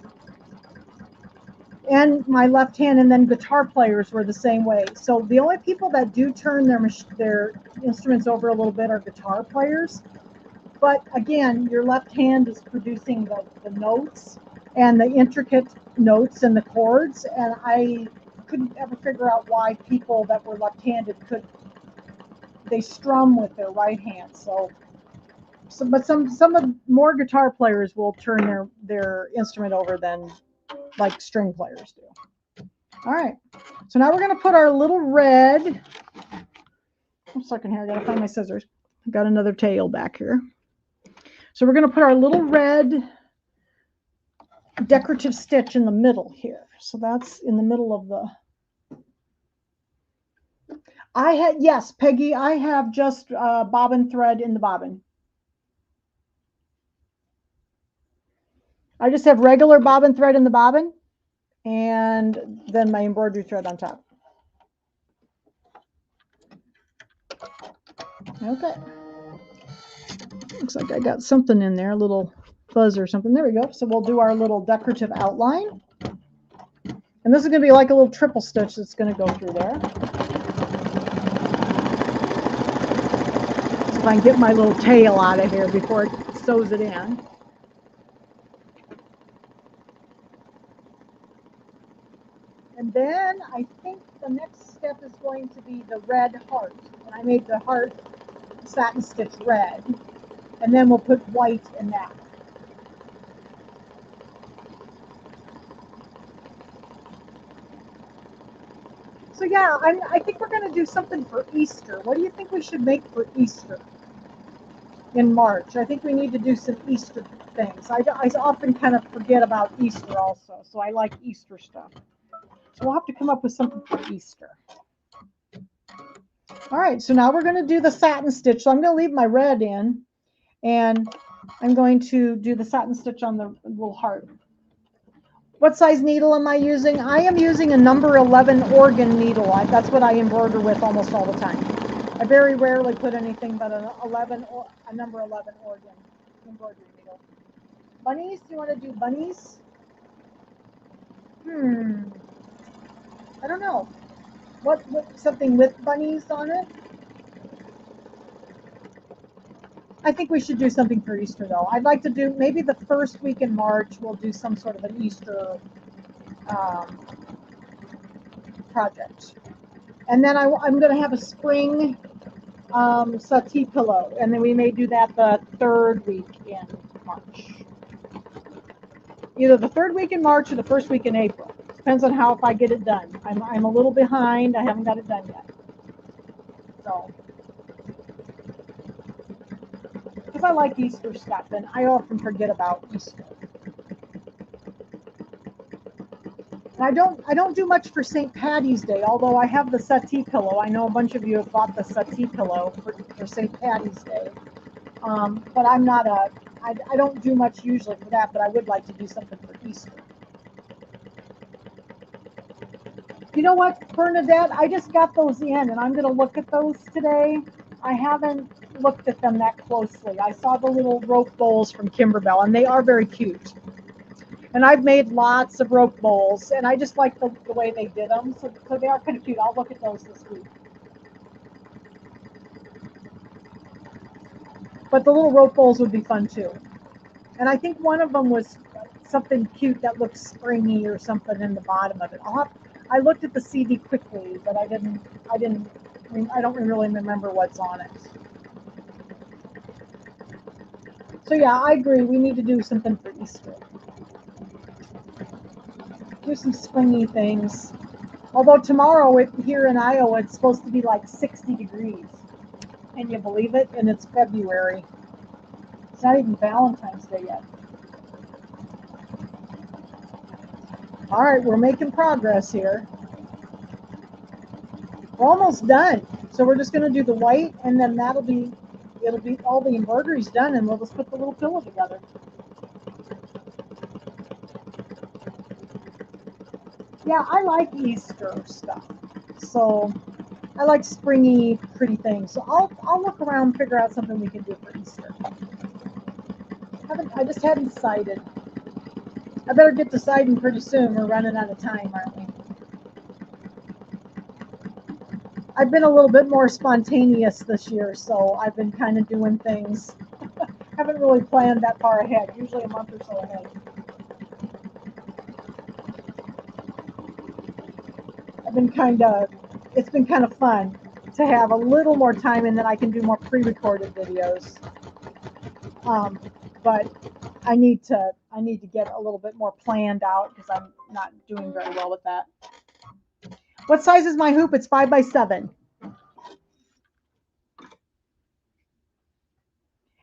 and my left hand, and then guitar players were the same way. So the only people that do turn their instruments over a little bit are guitar players. But again, your left hand is producing the notes and the intricate notes and the chords. And I couldn't ever figure out why people that were left-handed they strum with their right hand. But some of more guitar players will turn their instrument over than like string players do. All right, so now we're going to put our little red. One second here, I got to find my scissors. I got another tail back here. So we're going to put our little red decorative stitch in the middle here. So that's in the middle of the. Yes, Peggy, I have just bobbin thread in the bobbin. I just have regular bobbin thread in the bobbin and then my embroidery thread on top. Okay. Looks like I got something in there, a little fuzz or something. There we go. So we'll do our little decorative outline. And this is going to be like a little triple stitch that's going to go through there. So if I can get my little tail out of here before it sews it in. And then I think the next step is going to be the red heart. And I made the heart satin stitch red. And then we'll put white in that. So yeah, I think we're going to do something for Easter. What do you think we should make for Easter in March? I think we need to do some Easter things. I often kind of forget about Easter also, so I like Easter stuff. So we'll have to come up with something for Easter. All right, so now we're going to do the satin stitch. So I'm going to leave my red in, and I'm going to do the satin stitch on the little heart. What size needle am I using? I am using a number 11 organ needle. That's what I embroider with almost all the time. I very rarely put anything but a number 11 organ embroidery needle. Bunnies? Do you want to do bunnies? I don't know. What something with bunnies on it? I think we should do something for Easter though. I'd like to do maybe the first week in March. We'll do some sort of an Easter project, and then I'm going to have a spring settee pillow, and then we may do that the third week in March. Either the third week in March or the first week in April. Depends on if I get it done. I'm a little behind. I haven't got it done yet. So, because I like Easter stuff, and I often forget about Easter. And I don't do much for St. Patty's Day, although I have the settee pillow. I know a bunch of you have bought the settee pillow for St. Patty's Day. But I'm not I don't do much usually for that, but I would like to do something for Easter. You know what, Bernadette? I just got those in, and I'm going to look at those today. I haven't looked at them that closely. I saw the little rope bowls from Kimberbell, and they are very cute. And I've made lots of rope bowls, and I just like the way they did them. So they are kind of cute. I'll look at those this week. But the little rope bowls would be fun too. And I think one of them was something cute that looks springy or something in the bottom of it. I looked at the CD quickly, but I don't really remember what's on it. So yeah, I agree. We need to do something for Easter. Do some springy things. Although tomorrow here in Iowa, it's supposed to be like 60 degrees. Can you believe it? And it's February. It's not even Valentine's Day yet. All right, we're making progress here. We're almost done. So we're just going to do the white, and then it'll be all the embroidery's done, and we'll just put the little pillow together. Yeah, I like Easter stuff. So I like springy pretty things. So I'll look around and figure out something we can do for Easter. I just haven't decided. I better get deciding pretty soon. We're running out of time, aren't we? I've been a little bit more spontaneous this year, so I've been kind of doing things. Haven't really planned that far ahead, usually a month or so ahead. It's been kind of fun to have a little more time, and then I can do more pre-recorded videos. But I need to get a little bit more planned out because I'm not doing very well with that. What size is my hoop? It's 5 by 7.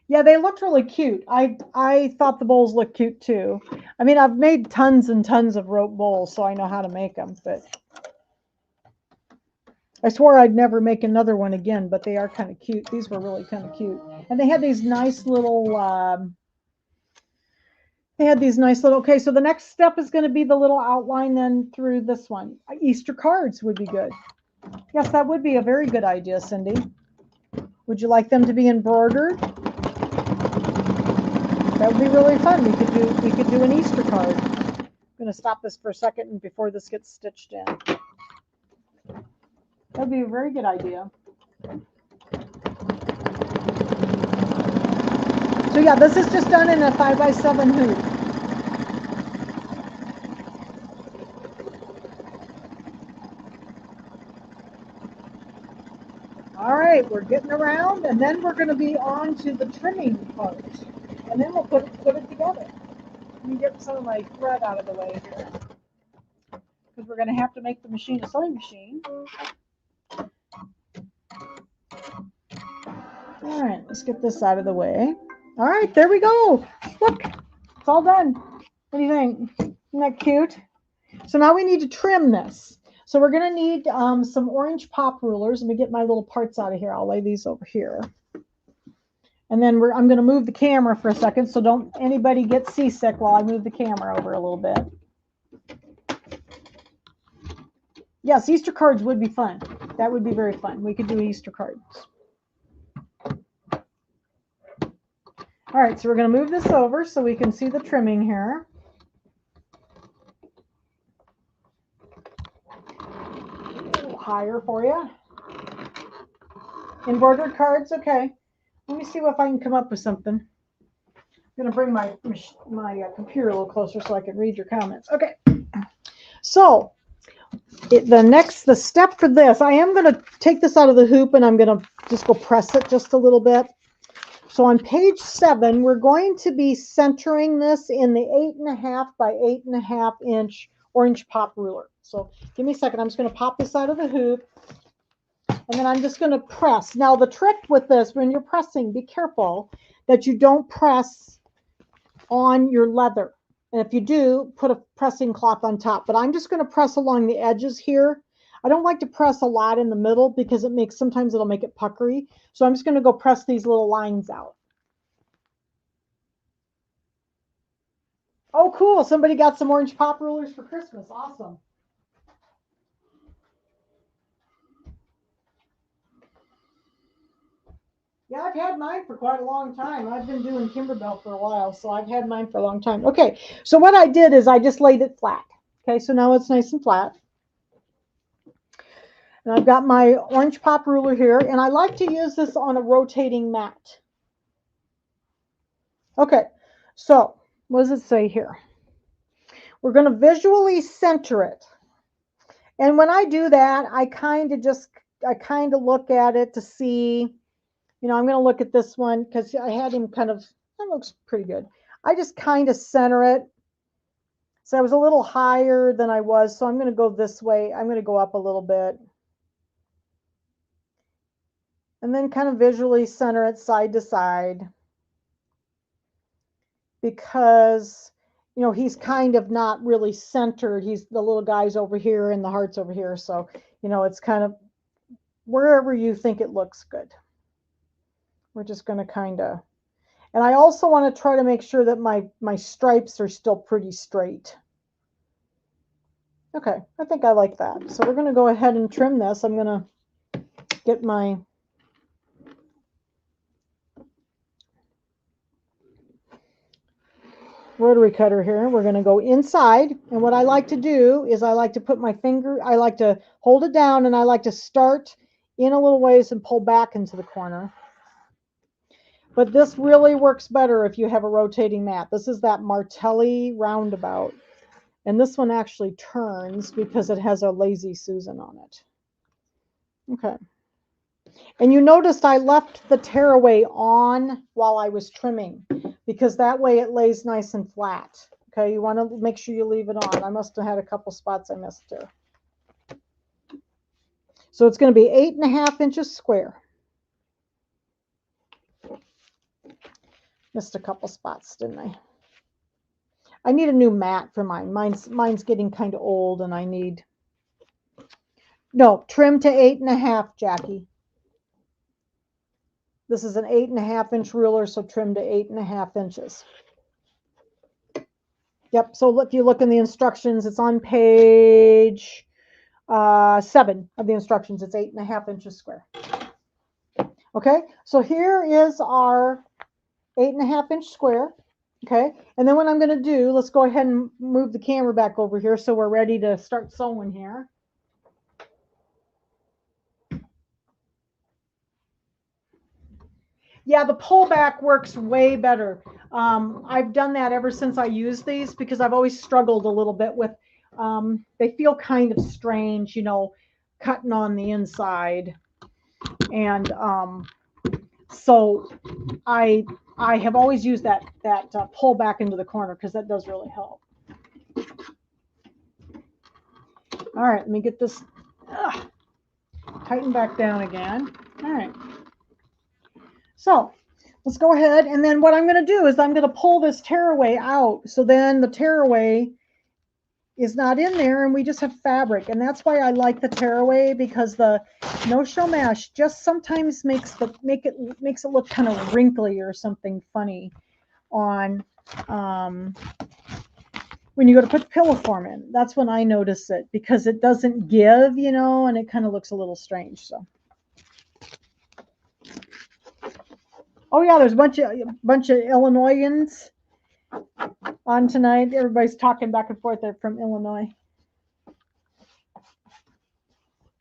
Yeah, they looked really cute. I thought the bowls looked cute too. I mean, I've made tons and tons of rope bowls, so I know how to make them, but I swore I'd never make another one again, but they are kind of cute. These were really kind of cute. And they had these nice little, okay, so the next step is going to be the little outline then through this one. Easter cards would be good. Yes, that would be a very good idea, Cindy. Would you like them to be embroidered? That would be really fun. We could do an Easter card. I'm going to stop this for a second before this gets stitched in. That'd be a very good idea. So yeah, this is just done in a 5 by 7 hoop. All right, we're getting around, and then we're going to be on to the trimming part, and then we'll put it together. Let me get some of my thread out of the way here, because we're going to have to make the machine a sewing machine. All right, let's get this out of the way. All right, there we go. Look, it's all done. What do you think? Isn't that cute? So now we need to trim this. So we're going to need some orange pop rulers. Let me get my little parts out of here. I'll lay these over here. And then I'm going to move the camera for a second, so don't anybody get seasick while I move the camera over a little bit. Yes, Easter cards would be fun. That would be very fun. We could do Easter cards. All right, so we're going to move this over so we can see the trimming here. A little higher for you. Embroidered cards, okay. Let me see if I can come up with something. I'm going to bring my computer a little closer so I can read your comments. Okay. So the step for this, I am going to take this out of the hoop and I'm going to just go press it just a little bit. So on page 7, we're going to be centering this in the 8.5 by 8.5 inch orange pop ruler. So give me a second. I'm just going to pop this out of the hoop. And then I'm just going to press. Now, the trick with this, when you're pressing, be careful that you don't press on your leather. And if you do, put a pressing cloth on top. But I'm just going to press along the edges here. I don't like to press a lot in the middle because sometimes it'll make it puckery. So I'm just going to go press these little lines out. Oh, cool. Somebody got some orange pop rulers for Christmas. Awesome. Yeah, I've had mine for quite a long time. I've been doing Kimberbell for a while, so I've had mine for a long time. Okay, so what I did is I just laid it flat. Okay, so now it's nice and flat. And I've got my orange pop ruler here, and I like to use this on a rotating mat. Okay, so what does it say here? We're going to visually center it. And when I do that, I kind of look at it to see, you know, I'm going to look at this one because I had him that looks pretty good. I just kind of center it. So I was a little higher than I was, so I'm going to go this way. I'm going to go up a little bit. And then kind of visually center it side to side. Because, you know, he's kind of not really centered. The little guy's over here and the heart's over here. So, you know, it's kind of wherever you think it looks good. We're just going to and I also want to try to make sure that my stripes are still pretty straight. Okay, I think I like that. So we're going to go ahead and trim this. I'm going to get my rotary cutter here. We're going to go inside. And what I like to do is I like to put my finger, I like to hold it down, and I like to start in a little ways and pull back into the corner. But this really works better if you have a rotating mat. This is that Martelli roundabout. And this one actually turns because it has a Lazy Susan on it. Okay. And you noticed I left the tearaway on while I was trimming, because that way it lays nice and flat. Okay, you want to make sure you leave it on. I must have had a couple spots I missed there. So it's going to be 8.5 inches square. Missed a couple spots, didn't I? I need a new mat for mine. Mine's getting kind of old, and I need... No, trim to 8.5, Jackie. This is an 8.5 inch ruler, so trim to 8.5 inches. Yep, so if you look in the instructions, it's on page 7 of the instructions. It's 8.5 inches square. Okay, so here is our 8.5 inch square. Okay, and then what I'm going to do, let's go ahead and move the camera back over here so we're ready to start sewing here. Yeah, the pullback works way better. I've done that ever since I used these, because I've always struggled a little bit with, they feel kind of strange, you know, cutting on the inside. And so I have always used that pull back into the corner, because that does really help. All right, let me get this tighten back down again. All right. So let's go ahead, and then what I'm going to do is I'm going to pull this tearaway out, so then the tearaway is not in there and we just have fabric. And that's why I like the tearaway, because the no-show mesh just sometimes makes it look kind of wrinkly or something funny on when you go to put the pillow form in. That's when I notice it, because it doesn't give, you know, and it kind of looks a little strange. So oh yeah, there's a bunch of Illinoisans on tonight. Everybody's talking back and forth. They're from Illinois.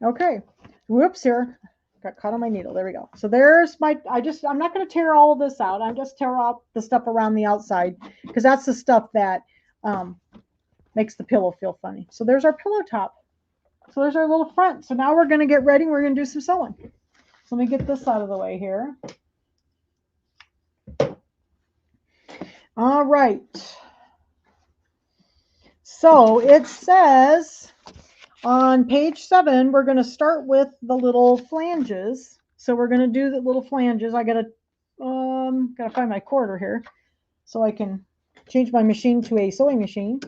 Okay. Whoops, here. Got caught on my needle. There we go. So there's my, I'm not going to tear all of this out. I'm just tear out the stuff around the outside, because that's the stuff that makes the pillow feel funny. So there's our pillow top. So there's our little front. So now we're going to get ready. We're going to do some sewing. So let me get this out of the way here. All right. So it says on page 7, we're going to start with the little flanges. So we're going to do the little flanges. I gotta find my quarter here so I can change my machine to a sewing machine.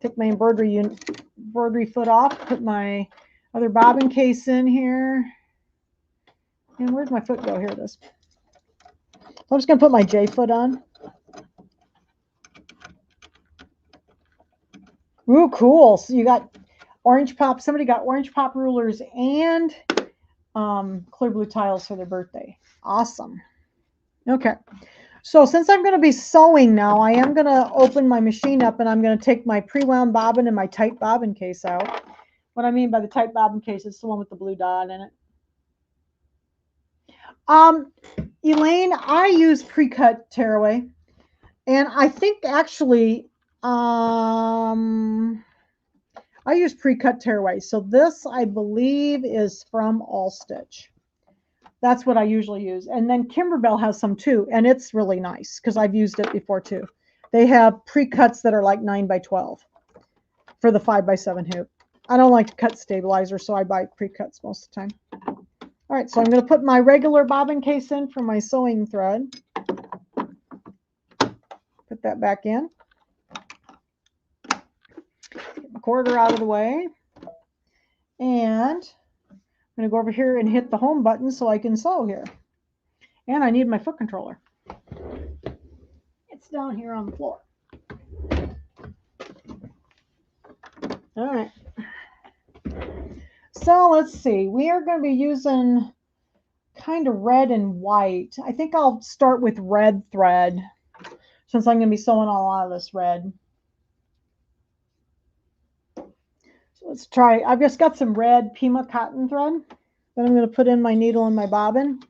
Take my embroidery foot off. Put my other bobbin case in here. And where'd my foot go? Here it is. I'm just going to put my J foot on. Ooh, cool. So you got orange pop. Somebody got orange pop rulers and clear blue tiles for their birthday. Awesome. Okay. So since I'm going to be sewing now, I am going to open my machine up, and I'm going to take my pre-wound bobbin and my tight bobbin case out. What I mean by the tight bobbin case is the one with the blue dot in it. Elaine, I use pre-cut tearaway, and I think actually I use pre-cut tearaway. So this, I believe, is from All Stitch. That's what I usually use. And then Kimberbell has some too, and it's really nice because I've used it before too. They have pre-cuts that are like 9x12 for the 5x7 hoop. I don't like to cut stabilizer, so I buy pre-cuts most of the time. All right, so I'm going to put my regular bobbin case in for my sewing thread. Put that back in. Get my quarter out of the way. And I'm going to go over here and hit the home button so I can sew here. And I need my foot controller. It's down here on the floor. All right. So let's see. We are going to be using kind of red and white. I think I'll start with red thread since I'm going to be sewing all out of this red. So let's try. I've just got some red Pima cotton thread that I'm going to put in my needle and my bobbin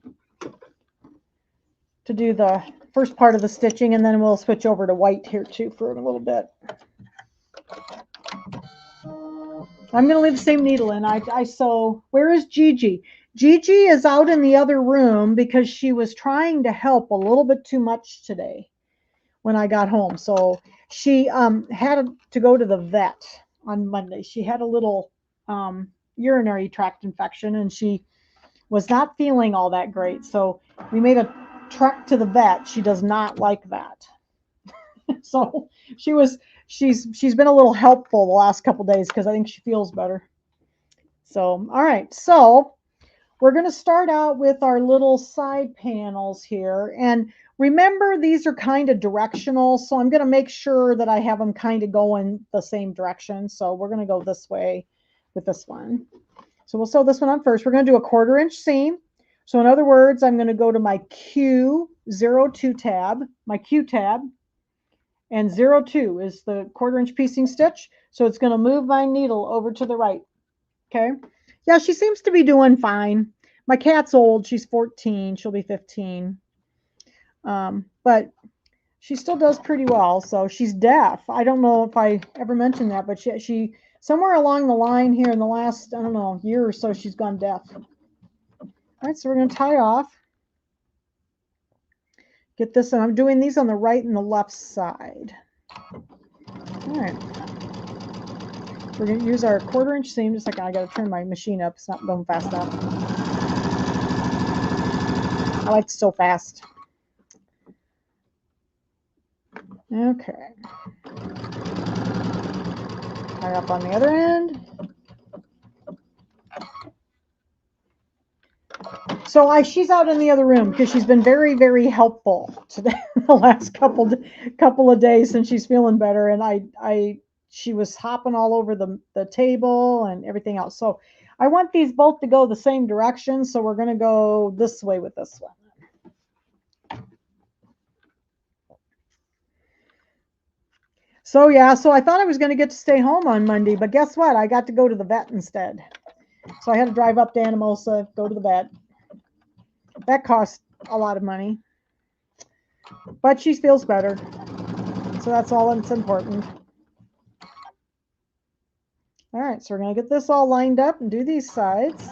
to do the first part of the stitching, and then we'll switch over to white here too for a little bit. I'm going to leave the same needle in. I sew. Where is Gigi? Gigi is out in the other room because she was trying to help a little bit too much today when I got home. So she had to go to the vet on Monday. She had a little urinary tract infection, and she was not feeling all that great. So we made a trek to the vet. She does not like that. So she's been a little helpful the last couple days because I think she feels better. So, all right. So we're going to start out with our little side panels here. And remember, these are kind of directional. So I'm going to make sure that I have them kind of going the same direction. So we're going to go this way with this one. So we'll sew this one on first. We're going to do a 1/4 inch seam. So in other words, I'm going to go to my Q02 tab, my Q tab, and 02 is the 1/4 inch piecing stitch. So it's going to move my needle over to the right. Okay. Yeah, she seems to be doing fine. My cat's old. She's 14. She'll be 15. But she still does pretty well. So she's deaf. I don't know if I ever mentioned that, but she somewhere along the line here in the last, I don't know, year or so, she's gone deaf. All right, so we're going to tie off. Get this, and I'm doing these on the right and the left side. All right. We're going to use our 1/4 inch seam. Just a second, I got to turn my machine up. It's not going fast enough. I like to sew fast. Okay. Tie up on the other end. So she's out in the other room because she's been very, very helpful today. The last couple of days since she's feeling better, and she was hopping all over the table and everything else. So I want these both to go the same direction. So we're going to go this way with this one. So yeah, so I thought I was going to get to stay home on Monday, but guess what? I got to go to the vet instead. So I had to drive up to Anamosa, go to the vet. That cost a lot of money, but she feels better. So that's all that's important. All right, so we're going to get this all lined up and do these sides.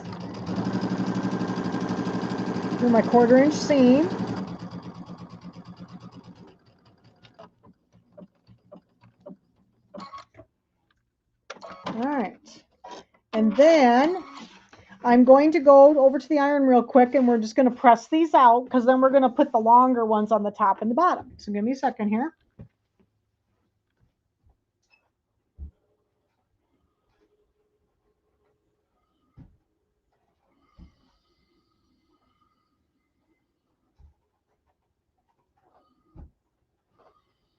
Do my 1/4 inch seam. All right, and then I'm going to go over to the iron real quick, and we're just going to press these out because then we're going to put the longer ones on the top and the bottom. So give me a second here.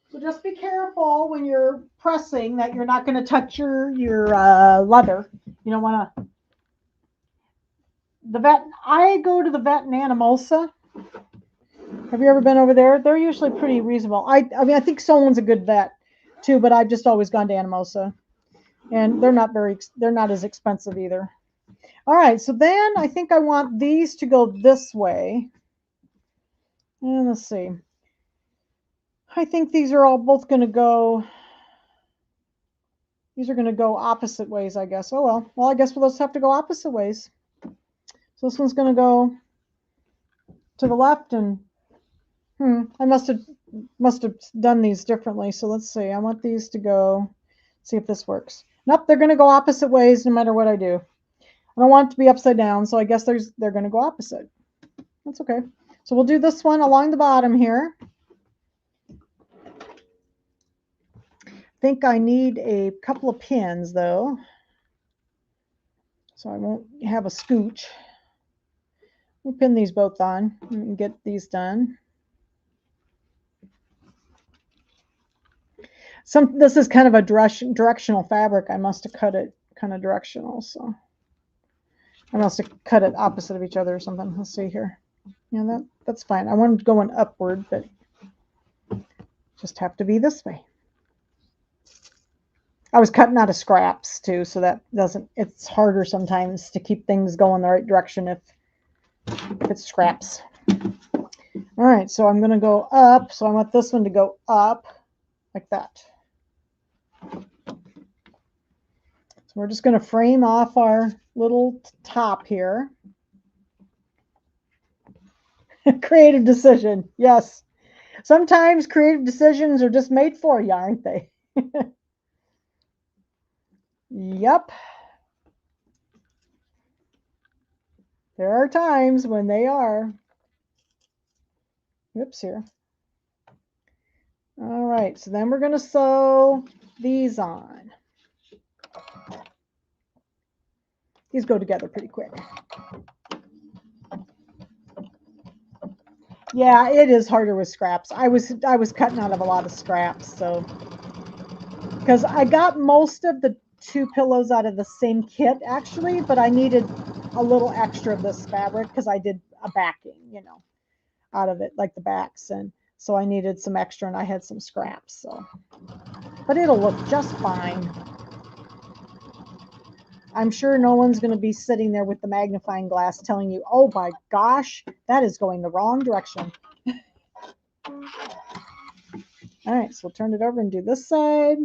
So just be careful when you're pressing that you're not going to touch your leather. You don't want to. The vet. I go to the vet in Anamosa. Have you ever been over there? They're usually pretty reasonable. I mean, I think Solon's a good vet too, but I've just always gone to Anamosa, and they're not as expensive either. All right, so then I think I want these to go this way. And let's see. I think these are all both going to go. These are going to go opposite ways, I guess. Oh, well. Well, I guess we'll just have to go opposite ways. So this one's going to go to the left, and I must have done these differently. So let's see. I want these to go. See if this works. Nope, they're going to go opposite ways no matter what I do. I don't want it to be upside down, so I guess they're going to go opposite. That's okay. So we'll do this one along the bottom here. I think I need a couple of pins though, so I won't have a scooch. We'll pin these both on and get these done. This is kind of a directional fabric. I must have cut it kind of directional, so I must have cut it opposite of each other or something. Let's see here. Yeah, that's fine. I wanted going upward, but Just have to be this way. I was cutting out of scraps too, so that doesn't, it's harder sometimes to keep things going the right direction if it's scraps. All right, so I'm going to go up. So I want this one to go up like that. So we're just going to frame off our little top here. Creative decision. Yes. Sometimes creative decisions are just made for you, aren't they? Yep. There are times when they are. Oops, here. All right, so then we're going to sew these on. These go together pretty quick. Yeah, it is harder with scraps. I was cutting out of a lot of scraps, so because I got most of the 2 pillows out of the same kit actually, but I needed a little extra of this fabric because I did a backing, you know, out of it, like the backs, and so I needed some extra, and I had some scraps. So, but it'll look just fine. I'm sure no one's going to be sitting there with the magnifying glass telling you, oh my gosh, that is going the wrong direction. All right, so we'll turn it over and do this side.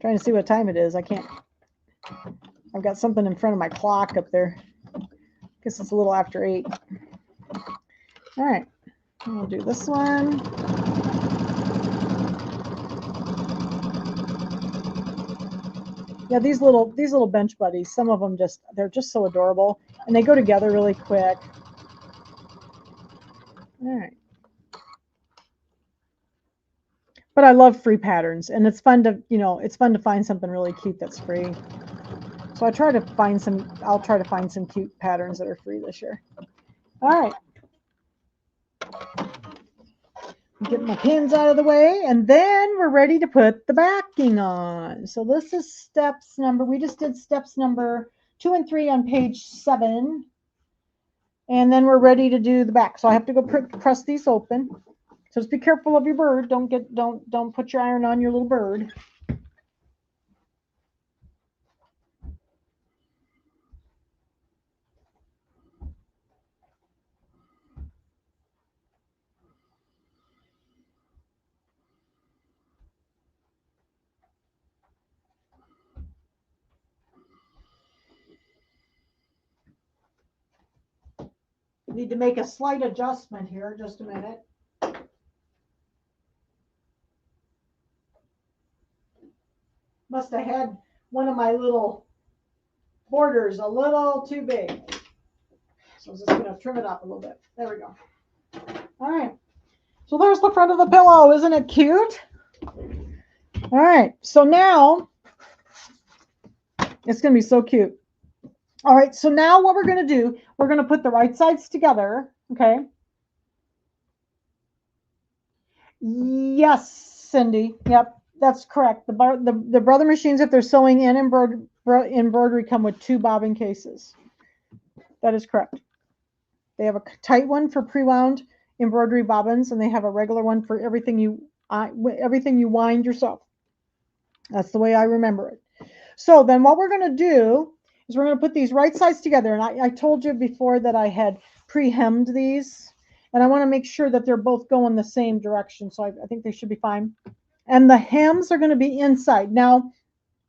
Trying to see what time it is. I can't. I've got something in front of my clock up there. Guess it's a little after 8. All right, we'll do this one. Yeah, these little bench buddies. Some of them they're just so adorable, and they go together really quick. All right. But I love free patterns, and it's fun to, you know, it's fun to find something really cute that's free. So I'll try to find some cute patterns that are free this year. All right. Get my pins out of the way, and then we're ready to put the backing on. So this is we just did steps number 2 and 3 on page 7. And then we're ready to do the back. So I have to go press these open. So just be careful of your bird. Don't put your iron on your little bird. Need to make a slight adjustment here. Just a minute. Must have had one of my little borders a little too big. So I'm just going to trim it up a little bit. There we go. All right. So there's the front of the pillow. Isn't it cute? All right. So now it's going to be so cute. All right. So now what we're going to do, we're going to put the right sides together. Okay. Yes, Cindy. Yep. That's correct. The brother machines, if they're sewing and embroidery, come with 2 bobbin cases. That is correct. They have a tight one for pre-wound embroidery bobbins, and they have a regular one for everything you wind yourself. That's the way I remember it. So then what we're going to do is we're going to put these right sides together. And I told you before that I had pre-hemmed these, and I want to make sure that they're both going the same direction. So I think they should be fine. And the hems are going to be inside. Now,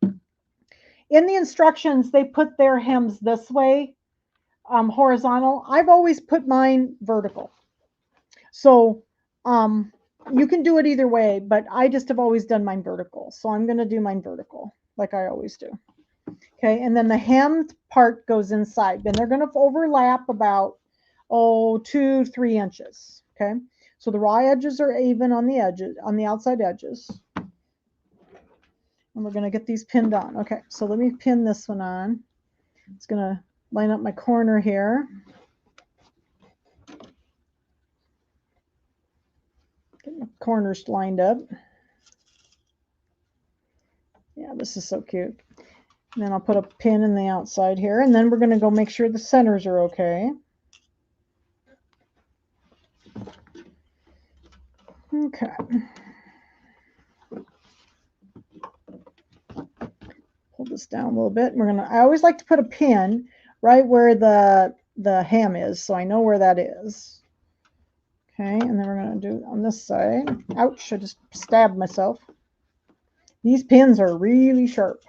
in the instructions, they put their hems this way, horizontal. I've always put mine vertical. So you can do it either way, but I just have always done mine vertical. So I'm going to do mine vertical like I always do. Okay, and then the hemmed part goes inside. Then they're going to overlap about 2-3 inches. Okay, so the raw edges are even on the edges, on the outside edges. And we're going to get these pinned on. Okay, so let me pin this one on. It's going to line up my corner here. Get my corners lined up. Yeah, this is so cute. And then I'll put a pin in the outside here, and then we're going to go make sure the centers are okay. Okay. Pull this down a little bit. I always like to put a pin right where the hem is, so I know where that is. Okay, and then we're going to do it on this side. Ouch, I just stabbed myself. These pins are really sharp.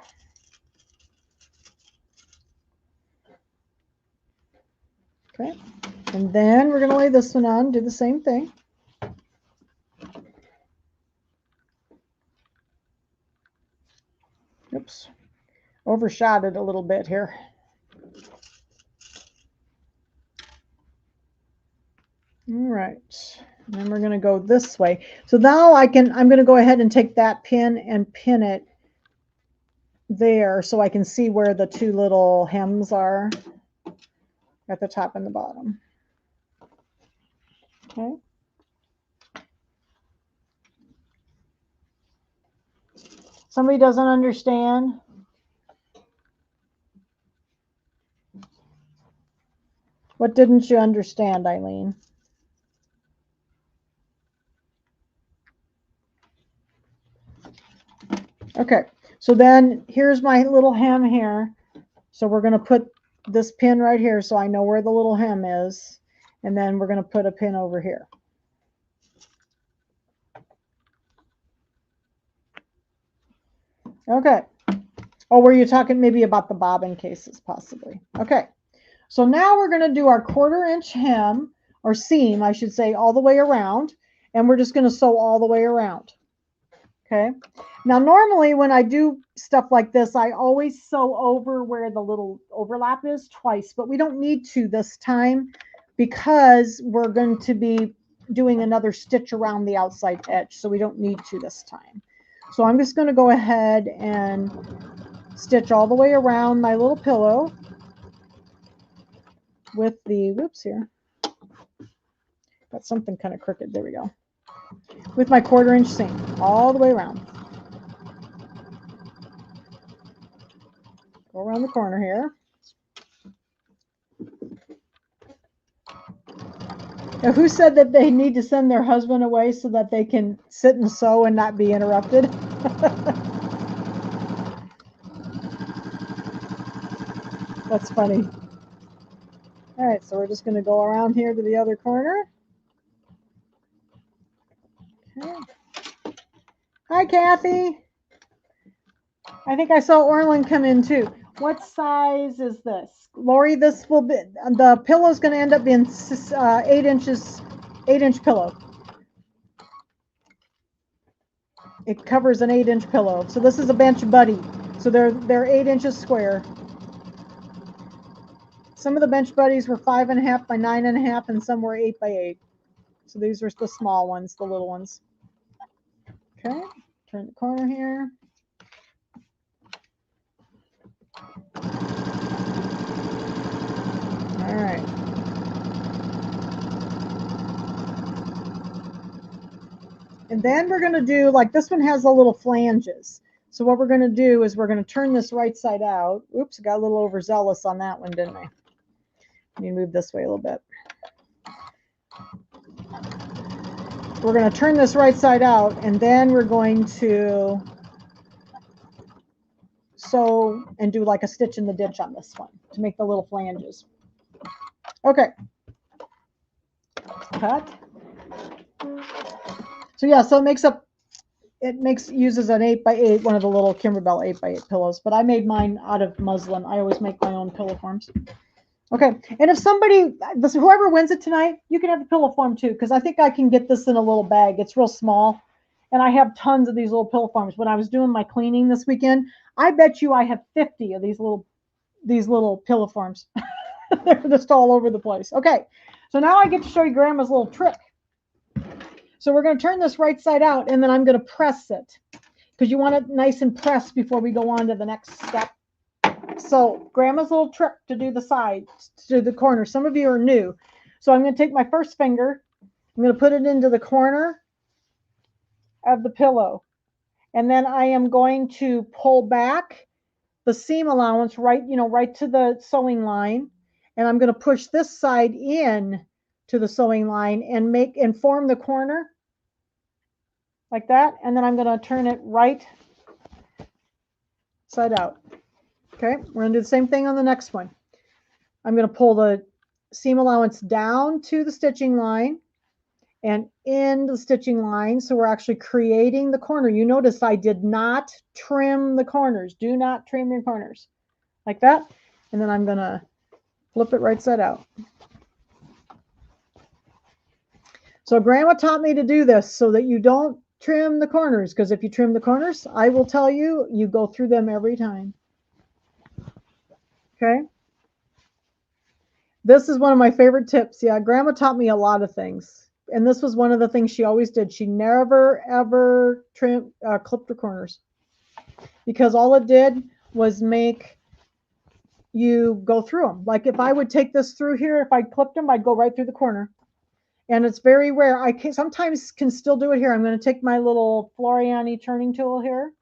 Okay, and then we're going to lay this one on, do the same thing. Oops, overshot it a little bit here. All right, and then we're going to go this way. So now I'm going to go ahead and take that pin and pin it there so I can see where the two little hems are at the top and the bottom. Okay. Somebody doesn't understand? What didn't you understand, Eileen? Okay, so then here's my little hem here. So we're going to put this pin right here so I know where the little hem is. And then we're going to put a pin over here. Okay. Oh, were you talking maybe about the bobbin cases possibly? Okay. So now we're going to do our 1/4 inch hem, or seam, I should say, all the way around. And we're just going to sew all the way around. Okay. Now, normally when I do stuff like this, I always sew over where the little overlap is twice, but we don't need to this time because we're going to be doing another stitch around the outside edge. So we don't need to this time. So I'm just going to go ahead and stitch all the way around my little pillow with the, whoops here. Got something kind of crooked. There we go. With my 1/4 inch seam all the way around. Go around the corner here. Now, who said that they need to send their husband away so that they can sit and sew and not be interrupted? That's funny. All right, so we're just going to go around here to the other corner. Okay. Hi, Kathy. I think I saw Orlin come in too. What size is this? Lori, this will be, the pillow is going to end up being 8 inches, 8-inch pillow. It covers an 8-inch pillow. So this is a Bench Buddy. So they're 8 inches square. Some of the Bench Buddies were 5.5 by 9.5, and some were 8 by 8. So these are the small ones, the little ones. Okay, turn the corner here. All right. And then we're going to do, like this one has a little flanges. So what we're going to do is we're going to turn this right side out. Oops, got a little overzealous on that one, didn't I? Let me move this way a little bit. We're going to turn this right side out, and then we're going to sew and do like a stitch in the ditch on this one to make the little flanges. Okay. Cut. So yeah, so it uses an 8 by 8, one of the little Kimberbell 8 by 8 pillows, but I made mine out of muslin. I always make my own pillow forms. Okay, and if whoever wins it tonight, you can have the pillow form too, because I think I can get this in a little bag. It's real small, and I have tons of these little pillow forms. When I was doing my cleaning this weekend, I bet you I have 50 of these little pillow forms. They're just all over the place. Okay, so now I get to show you Grandma's little trick. So we're going to turn this right side out, and then I'm going to press it, because you want it nice and pressed before we go on to the next step. So Grandma's little trick to do the sides, to do the corner. Some of you are new. So I'm going to take my first finger. I'm going to put it into the corner of the pillow. And then I am going to pull back the seam allowance right, right to the sewing line. And I'm going to push this side in to the sewing line and form the corner like that. And then I'm going to turn it right side out. Okay, we're going to do the same thing on the next one. I'm going to pull the seam allowance down to the stitching line and in the stitching line. So we're actually creating the corner. You notice I did not trim the corners. Do not trim your corners like that. And then I'm going to flip it right side out. So Grandma taught me to do this so that you don't trim the corners, because if you trim the corners, I will tell you, you go through them every time. Okay. This is one of my favorite tips. Yeah, Grandma taught me a lot of things. And this was one of the things she always did. She never, ever clipped her corners, because all it did was make you go through them. Like if I would take this through here, if I clipped them, I'd go right through the corner. And it's very rare. I sometimes can still do it here. I'm going to take my little Floriani turning tool here.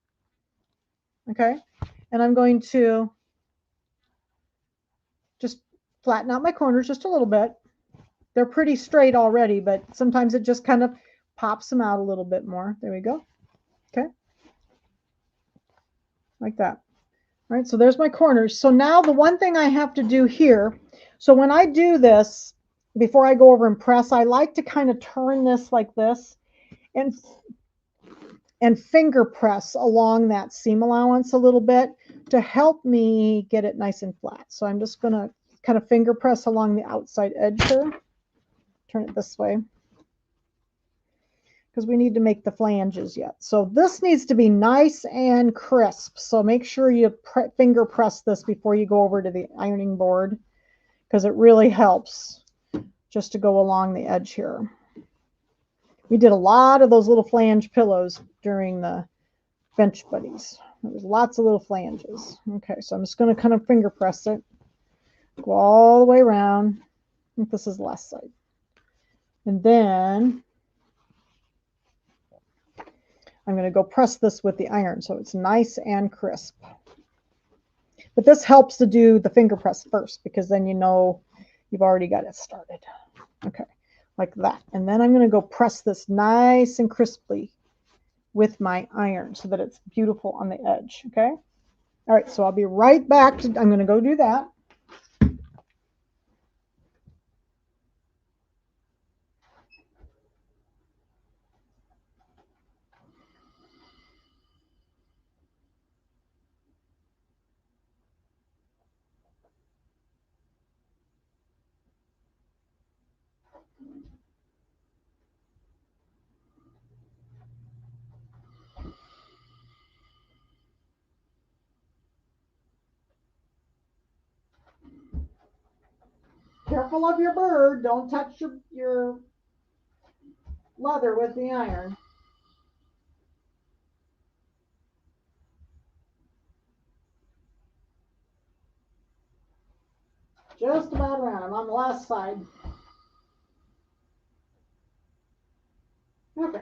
Okay. And I'm going to just flatten out my corners just a little bit. They're pretty straight already, but sometimes it just kind of pops them out a little bit more. There we go. Okay. Like that. All right. So there's my corners. So now the one thing I have to do here. So when I do this, before I go over and press, I like to kind of turn this like this and finger press along that seam allowance a little bit to help me get it nice and flat. So I'm just going to kind of finger press along the outside edge here. Turn it this way, because we need to make the flanges yet. So this needs to be nice and crisp. So make sure you finger press this before you go over to the ironing board, because it really helps just to go along the edge here. We did a lot of those little flange pillows during the bench buddies. There was lots of little flanges. Okay, so I'm just going to kind of finger press it. Go all the way around. I think this is the last side. And then I'm going to go press this with the iron so it's nice and crisp. But this helps to do the finger press first, because then you know you've already got it started. Okay, like that. And then I'm going to go press this nice and crisply with my iron so that it's beautiful on the edge. Okay. All right. So I'll be right back. I'm going to go do that. Careful of your bird. Don't touch your leather with the iron. Just about around. I'm on the last side. Okay.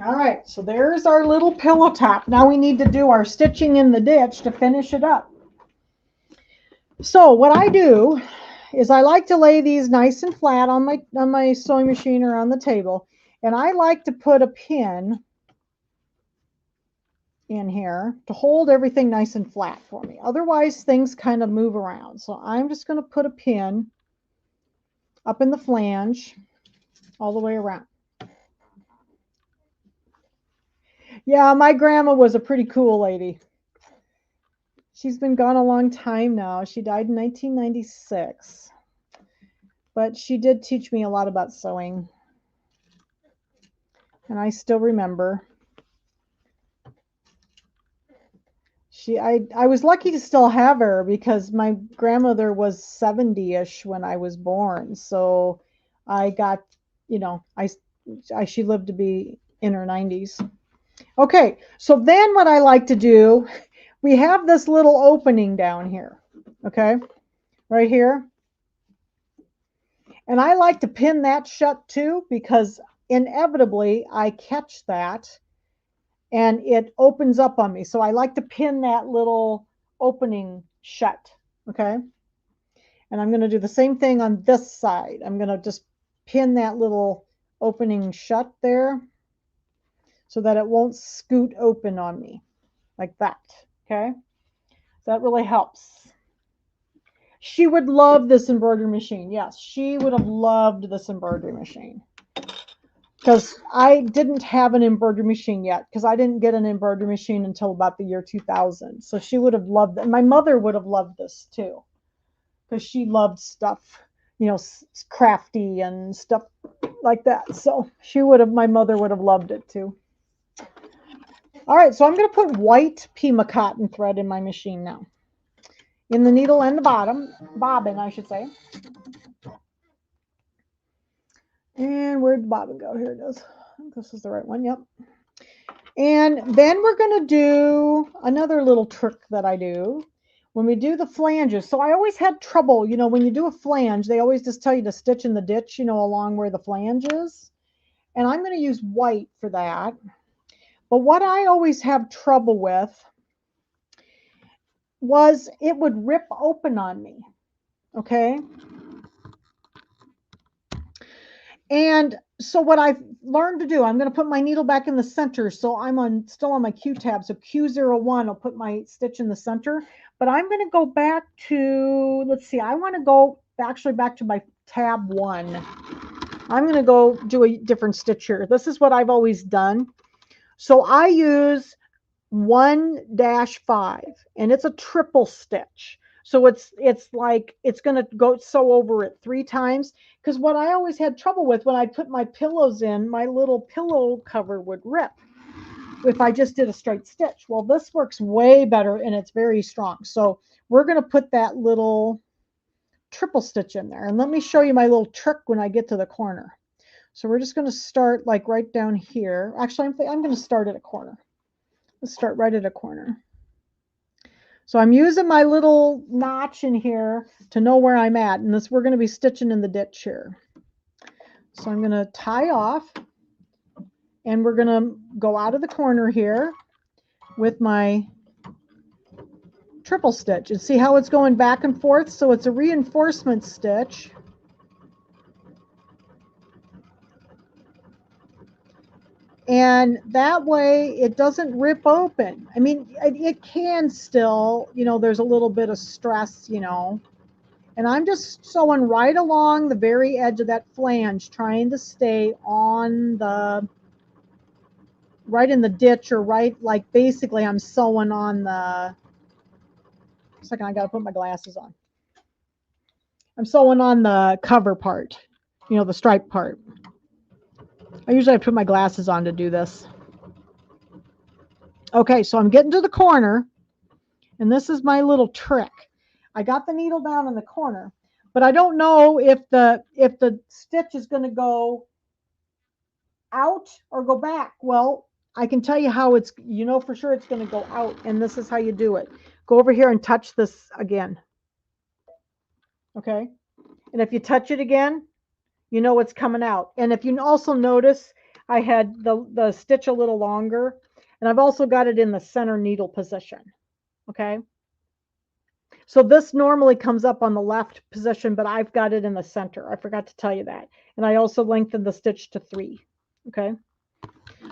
All right, so there's our little pillow top. Now we need to do our stitching in the ditch to finish it up. So what I do is I like to lay these nice and flat on my sewing machine or on the table, and I like to put a pin in here to hold everything nice and flat for me. Otherwise, things kind of move around. So I'm just going to put a pin up in the flange all the way around. Yeah, my grandma was a pretty cool lady. She's been gone a long time now. She died in 1996. But she did teach me a lot about sewing. And I still remember. I was lucky to still have her, because my grandmother was 70-ish when I was born. So I got, she lived to be in her 90s. Okay, so then what I like to do, we have this little opening down here, okay, right here. And I like to pin that shut too, because inevitably I catch that and it opens up on me. So I like to pin that little opening shut. Okay. And I'm going to do the same thing on this side. I'm going to just pin that little opening shut there so that it won't scoot open on me like that. Okay. That really helps. She would love this embroidery machine. Yes, she would have loved this embroidery machine. Because I didn't have an embroidery machine yet, because I didn't get an embroidery machine until about the year 2000. So she would have loved it. My mother would have loved this too, because she loved stuff, you know, crafty and stuff like that. So my mother would have loved it too. All right, so I'm going to put white Pima cotton thread in my machine now, in the needle and the bobbin, I should say. And where'd the bobbin go? Here it is. I think this is the right one. Yep. And then we're going to do another little trick that I do when we do the flanges. So I always had trouble, you know, when you do a flange, they always just tell you to stitch in the ditch, you know, along where the flange is. And I'm going to use white for that. But what I always have trouble with was it would rip open on me. Okay. And so what I've learned to do, I'm going to put my needle back in the center. So I'm still on my Q tab. So Q01, I'll put my stitch in the center. But I'm going to go back to, let's see, I want to go actually back to my tab 1. I'm going to go do a different stitch here. This is what I've always done. So I use 1-5, and it's a triple stitch. So it's like it's going to go sew over it 3 times, because what I always had trouble with when I put my pillows in, my little pillow cover would rip if I just did a straight stitch. Well, this works way better and it's very strong. So we're going to put that little triple stitch in there. And let me show you my little trick when I get to the corner. So we're just going to start like right down here. Actually, I'm going to start at a corner. Let's start right at a corner. So I'm using my little notch in here to know where I'm at. And this, we're going to be stitching in the ditch here. So I'm going to tie off, and we're going to go out of the corner here with my triple stitch. And see how it's going back and forth? So it's a reinforcement stitch. And that way it doesn't rip open. I mean, it can still, you know, there's a little bit of stress, you know. And I'm just sewing right along the very edge of that flange, trying to stay on the, right in the ditch, or right, like basically I'm sewing on the, second, I got to put my glasses on. I'm sewing on the cover part, you know, the stripe part. I usually have to put my glasses on to do this. Okay, so I'm getting to the corner, and this is my little trick. I got the needle down in the corner, but I don't know if the stitch is going to go out or go back. Well, I can tell you how it's, you know, for sure it's going to go out, and this is how you do it. Go over here and touch this again. Okay, and if you touch it again, you know it's coming out. And if you also notice, I had the stitch a little longer, and I've also got it in the center needle position. Okay, so this normally comes up on the left position, but I've got it in the center. I forgot to tell you that. And I also lengthened the stitch to 3. Okay,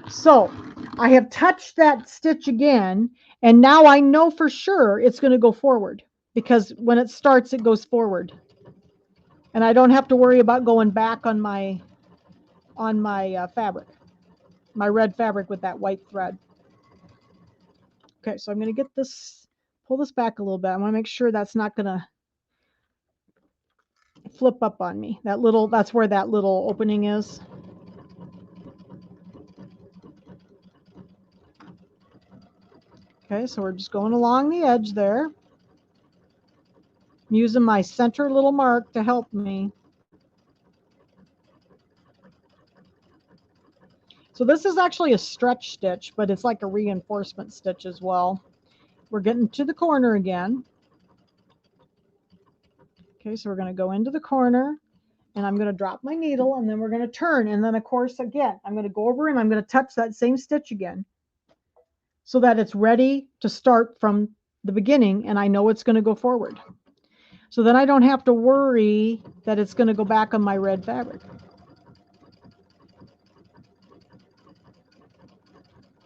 so I have touched that stitch again, and now I know for sure it's going to go forward, because when it starts, it goes forward. And I don't have to worry about going back on my fabric, my red fabric with that white thread. Okay, so I'm going to get this, pull this back a little bit. I want to make sure that's not going to flip up on me. That's where that little opening is. Okay, so we're just going along the edge there. I'm using my center little mark to help me. So this is actually a stretch stitch, but it's like a reinforcement stitch as well. We're getting to the corner again. Okay, so we're going to go into the corner, and I'm going to drop my needle, and then we're going to turn. And then, of course, again, I'm going to go over and I'm going to touch that same stitch again. so that it's ready to start from the beginning and I know it's going to go forward. So then I don't have to worry that it's going to go back on my red fabric.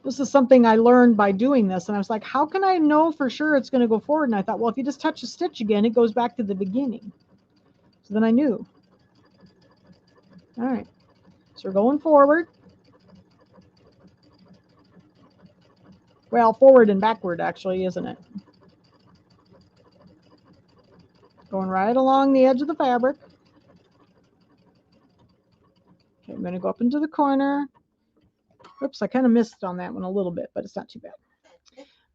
This is something I learned by doing this. And I was like, how can I know for sure it's going to go forward? And I thought, well, if you just touch a stitch again, it goes back to the beginning. So then I knew. All right. So we're going forward. Well, forward and backward, actually, isn't it? Going right along the edge of the fabric. Okay, I'm going to go up into the corner. Oops, I kind of missed on that one a little bit, but it's not too bad.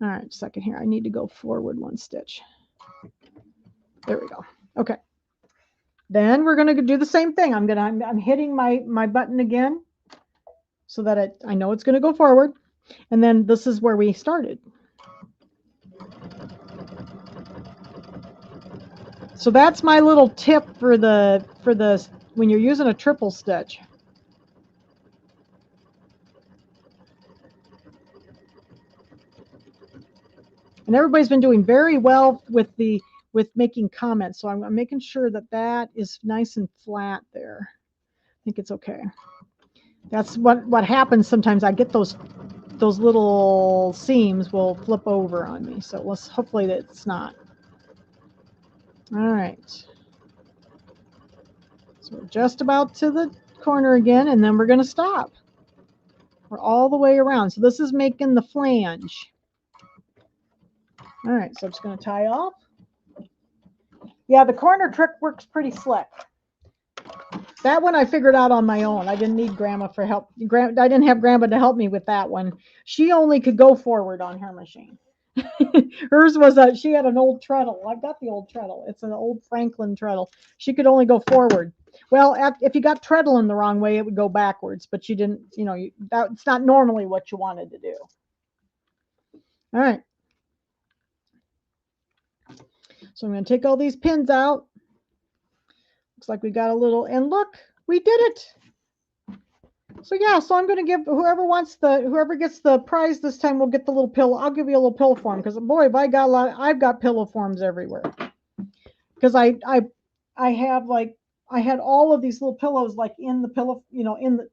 All right, second here. I need to go forward one stitch. There we go. Okay. Then we're going to do the same thing. I'm hitting my button again so that I know it's going to go forward. And then this is where we started. So that's my little tip for the when you're using a triple stitch. And everybody's been doing very well with making comments. So I'm making sure that that is nice and flat there. I think it's okay. That's what happens sometimes. I get those little seams will flip over on me. So let's hopefully that it's not. All right. So we're just about to the corner again, and then we're going to stop. We're all the way around. So this is making the flange. All right, so I'm just going to tie off. Yeah, the corner trick works pretty slick. That one I figured out on my own. I didn't need Grandma for help. I didn't have Grandma to help me with that one. She only could go forward on her machine. Hers was she had an old treadle. I've got the old treadle. It's an old Franklin treadle. She could only go forward. Well, if you got treadle in the wrong way, it would go backwards, but you didn't, that's not normally what you wanted to do. All right. So I'm going to take all these pins out. Looks like we got a little, and look, we did it. So yeah, so I'm going to give whoever gets the prize this time will get the little pillow. I'll give you a little pillow form because boy, have I got a lot. I've got pillow forms everywhere. Because I had all of these little pillows like in the pillow,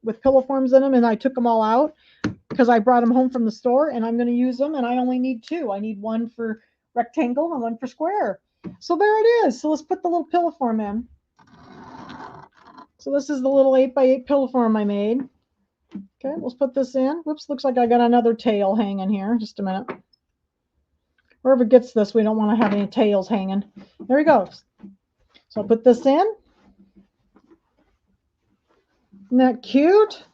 with pillow forms in them, and I took them all out because I brought them home from the store, and I'm going to use them, and I only need two. I need one for rectangle and one for square. So there it is. So let's put the little pillow form in. So this is the little 8x8 pillow form I made. Okay, let's put this in. Whoops, looks like I got another tail hanging here. Just a minute. Whoever gets this, we don't want to have any tails hanging. There we go. So I'll put this in. Isn't that cute?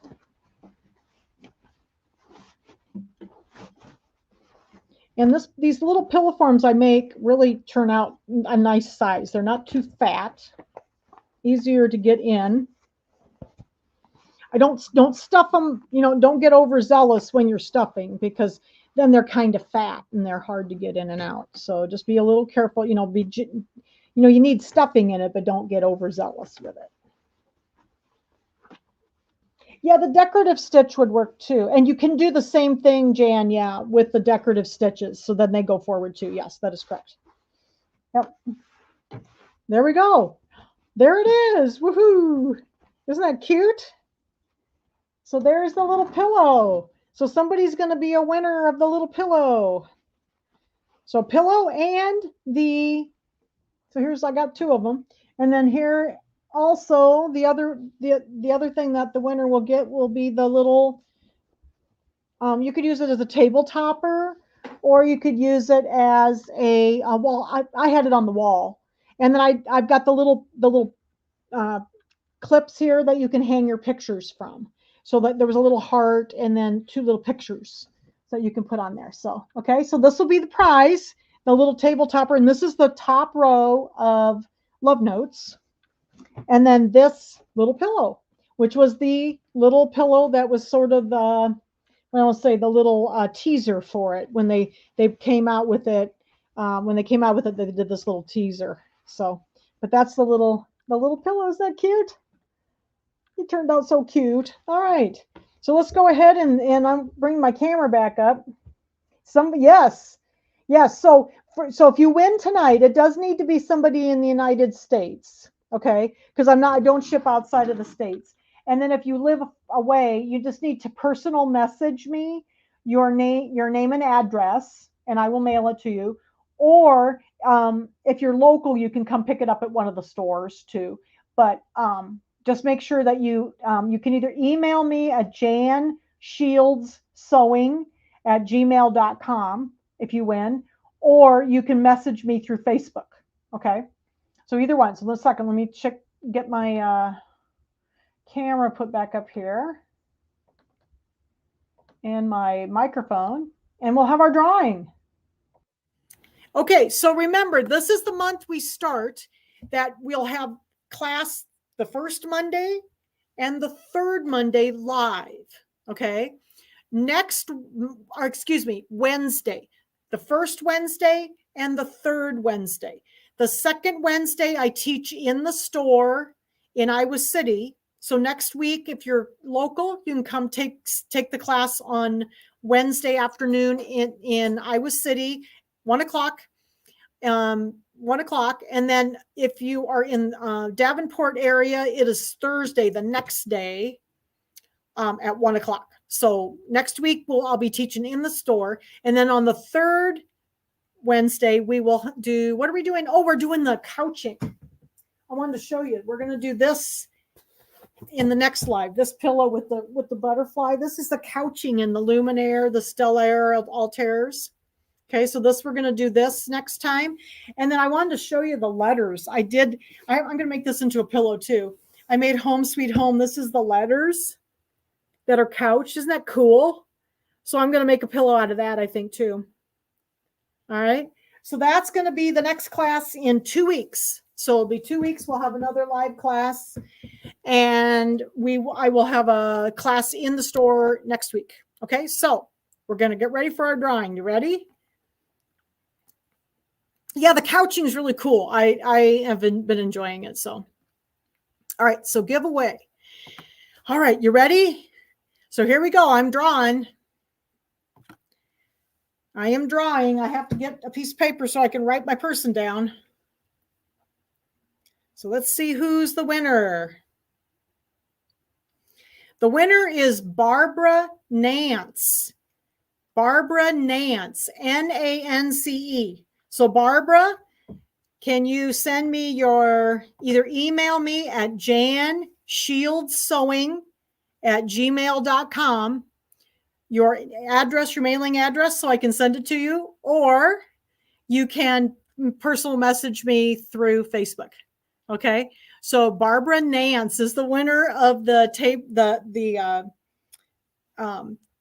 And these little pillow forms I make really turn out a nice size. They're not too fat. Easier to get in. I don't stuff them, don't get overzealous when you're stuffing because then they're kind of fat and they're hard to get in and out. So just be a little careful, you need stuffing in it, but don't get overzealous with it. Yeah, the decorative stitch would work too. And you can do the same thing, Jan, yeah, with the decorative stitches. So then they go forward too. Yes, that is correct. Yep. There we go. There it is. Woohoo. Isn't that cute? So there's the little pillow. So somebody's going to be a winner of the little pillow. So pillow and I got two of them. And then here also the other thing that the winner will get will be the little, you could use it as a table topper, or you could use it as a wall. I had it on the wall. And then I've got the little clips here that you can hang your pictures from. So that there was a little heart and then two little pictures that you can put on there. So, okay, so this will be the prize, the little table topper. And this is the top row of love notes. And then this little pillow, which was the little pillow that was sort of the little teaser for it when they came out with it. When they came out with it, they did this little teaser. So, but that's the little pillow. Is that cute? It turned out so cute. All right. So let's go ahead and I'm bringing my camera back up. Yes. Yes. So if you win tonight, it does need to be somebody in the United States. Okay. Because I don't ship outside of the States. And then if you live away, you just need to personal message me your name and address, and I will mail it to you. Or if you're local, you can come pick it up at one of the stores too. But just make sure that you can either email me at janshieldssewing@gmail.com if you win, or you can message me through Facebook. Okay. So either one. So let's second. Let me get my camera put back up here and my microphone, and we'll have our drawing. Okay, so remember, this is the month we start that we'll have class the first Monday and the third Monday live. Okay. Wednesday, the first Wednesday and the third Wednesday. The second Wednesday, I teach in the store in Iowa City. So next week, if you're local, you can come take the class on Wednesday afternoon in Iowa City, 1:00. 1:00. And then if you are in Davenport area, it is Thursday, the next day, at 1:00. So next week I'll be teaching in the store. And then on the third Wednesday, we will do, what are we doing? Oh, we're doing the couching. I wanted to show you. We're going to do this in the next live, this pillow with the butterfly. This is the couching in the Luminaire, the Stellaire of Altairs. Okay, so we're going to do this next time. And then I wanted to show you the letters. I'm going to make this into a pillow too. I made Home Sweet Home. This is the letters that are couched. Isn't that cool? So I'm going to make a pillow out of that, I think, too. All right. So that's going to be the next class in 2 weeks. So it'll be 2 weeks. We'll have another live class. And I will have a class in the store next week. Okay, so we're going to get ready for our drawing. You ready? Yeah, the couching is really cool. I have been enjoying it. So, all right, so giveaway. All right, you ready? So here we go. I'm drawing. I am drawing. I have to get a piece of paper so I can write my person down. So let's see who's the winner. The winner is Barbara Nance. Barbara Nance, Nance. So Barbara, can you send me either email me at janshieldssewing@gmail.com, your address, your mailing address, so I can send it to you, or you can personal message me through Facebook. Okay. So Barbara Nance is the winner of the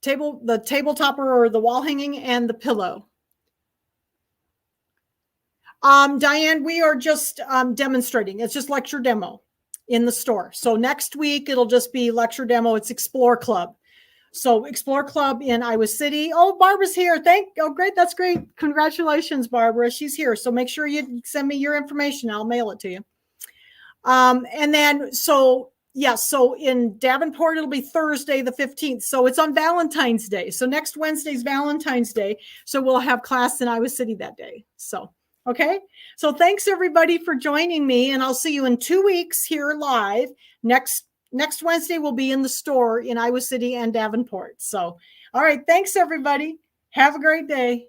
table topper or the wall hanging and the pillow. Diane, we are just demonstrating. It's just lecture demo in the store. So next week, it'll just be lecture demo. It's Explore Club. So Explore Club in Iowa City. Oh, Barbara's here. Oh, great. That's great. Congratulations, Barbara. She's here. So make sure you send me your information. I'll mail it to you. And then, so in Davenport, it'll be Thursday, the 15th. So it's on Valentine's Day. So next Wednesday's Valentine's Day. So we'll have class in Iowa City that day. So, okay. So thanks everybody for joining me, and I'll see you in 2 weeks here live. Next Wednesday we'll be in the store in Iowa City and Davenport. So, all right. Thanks everybody. Have a great day.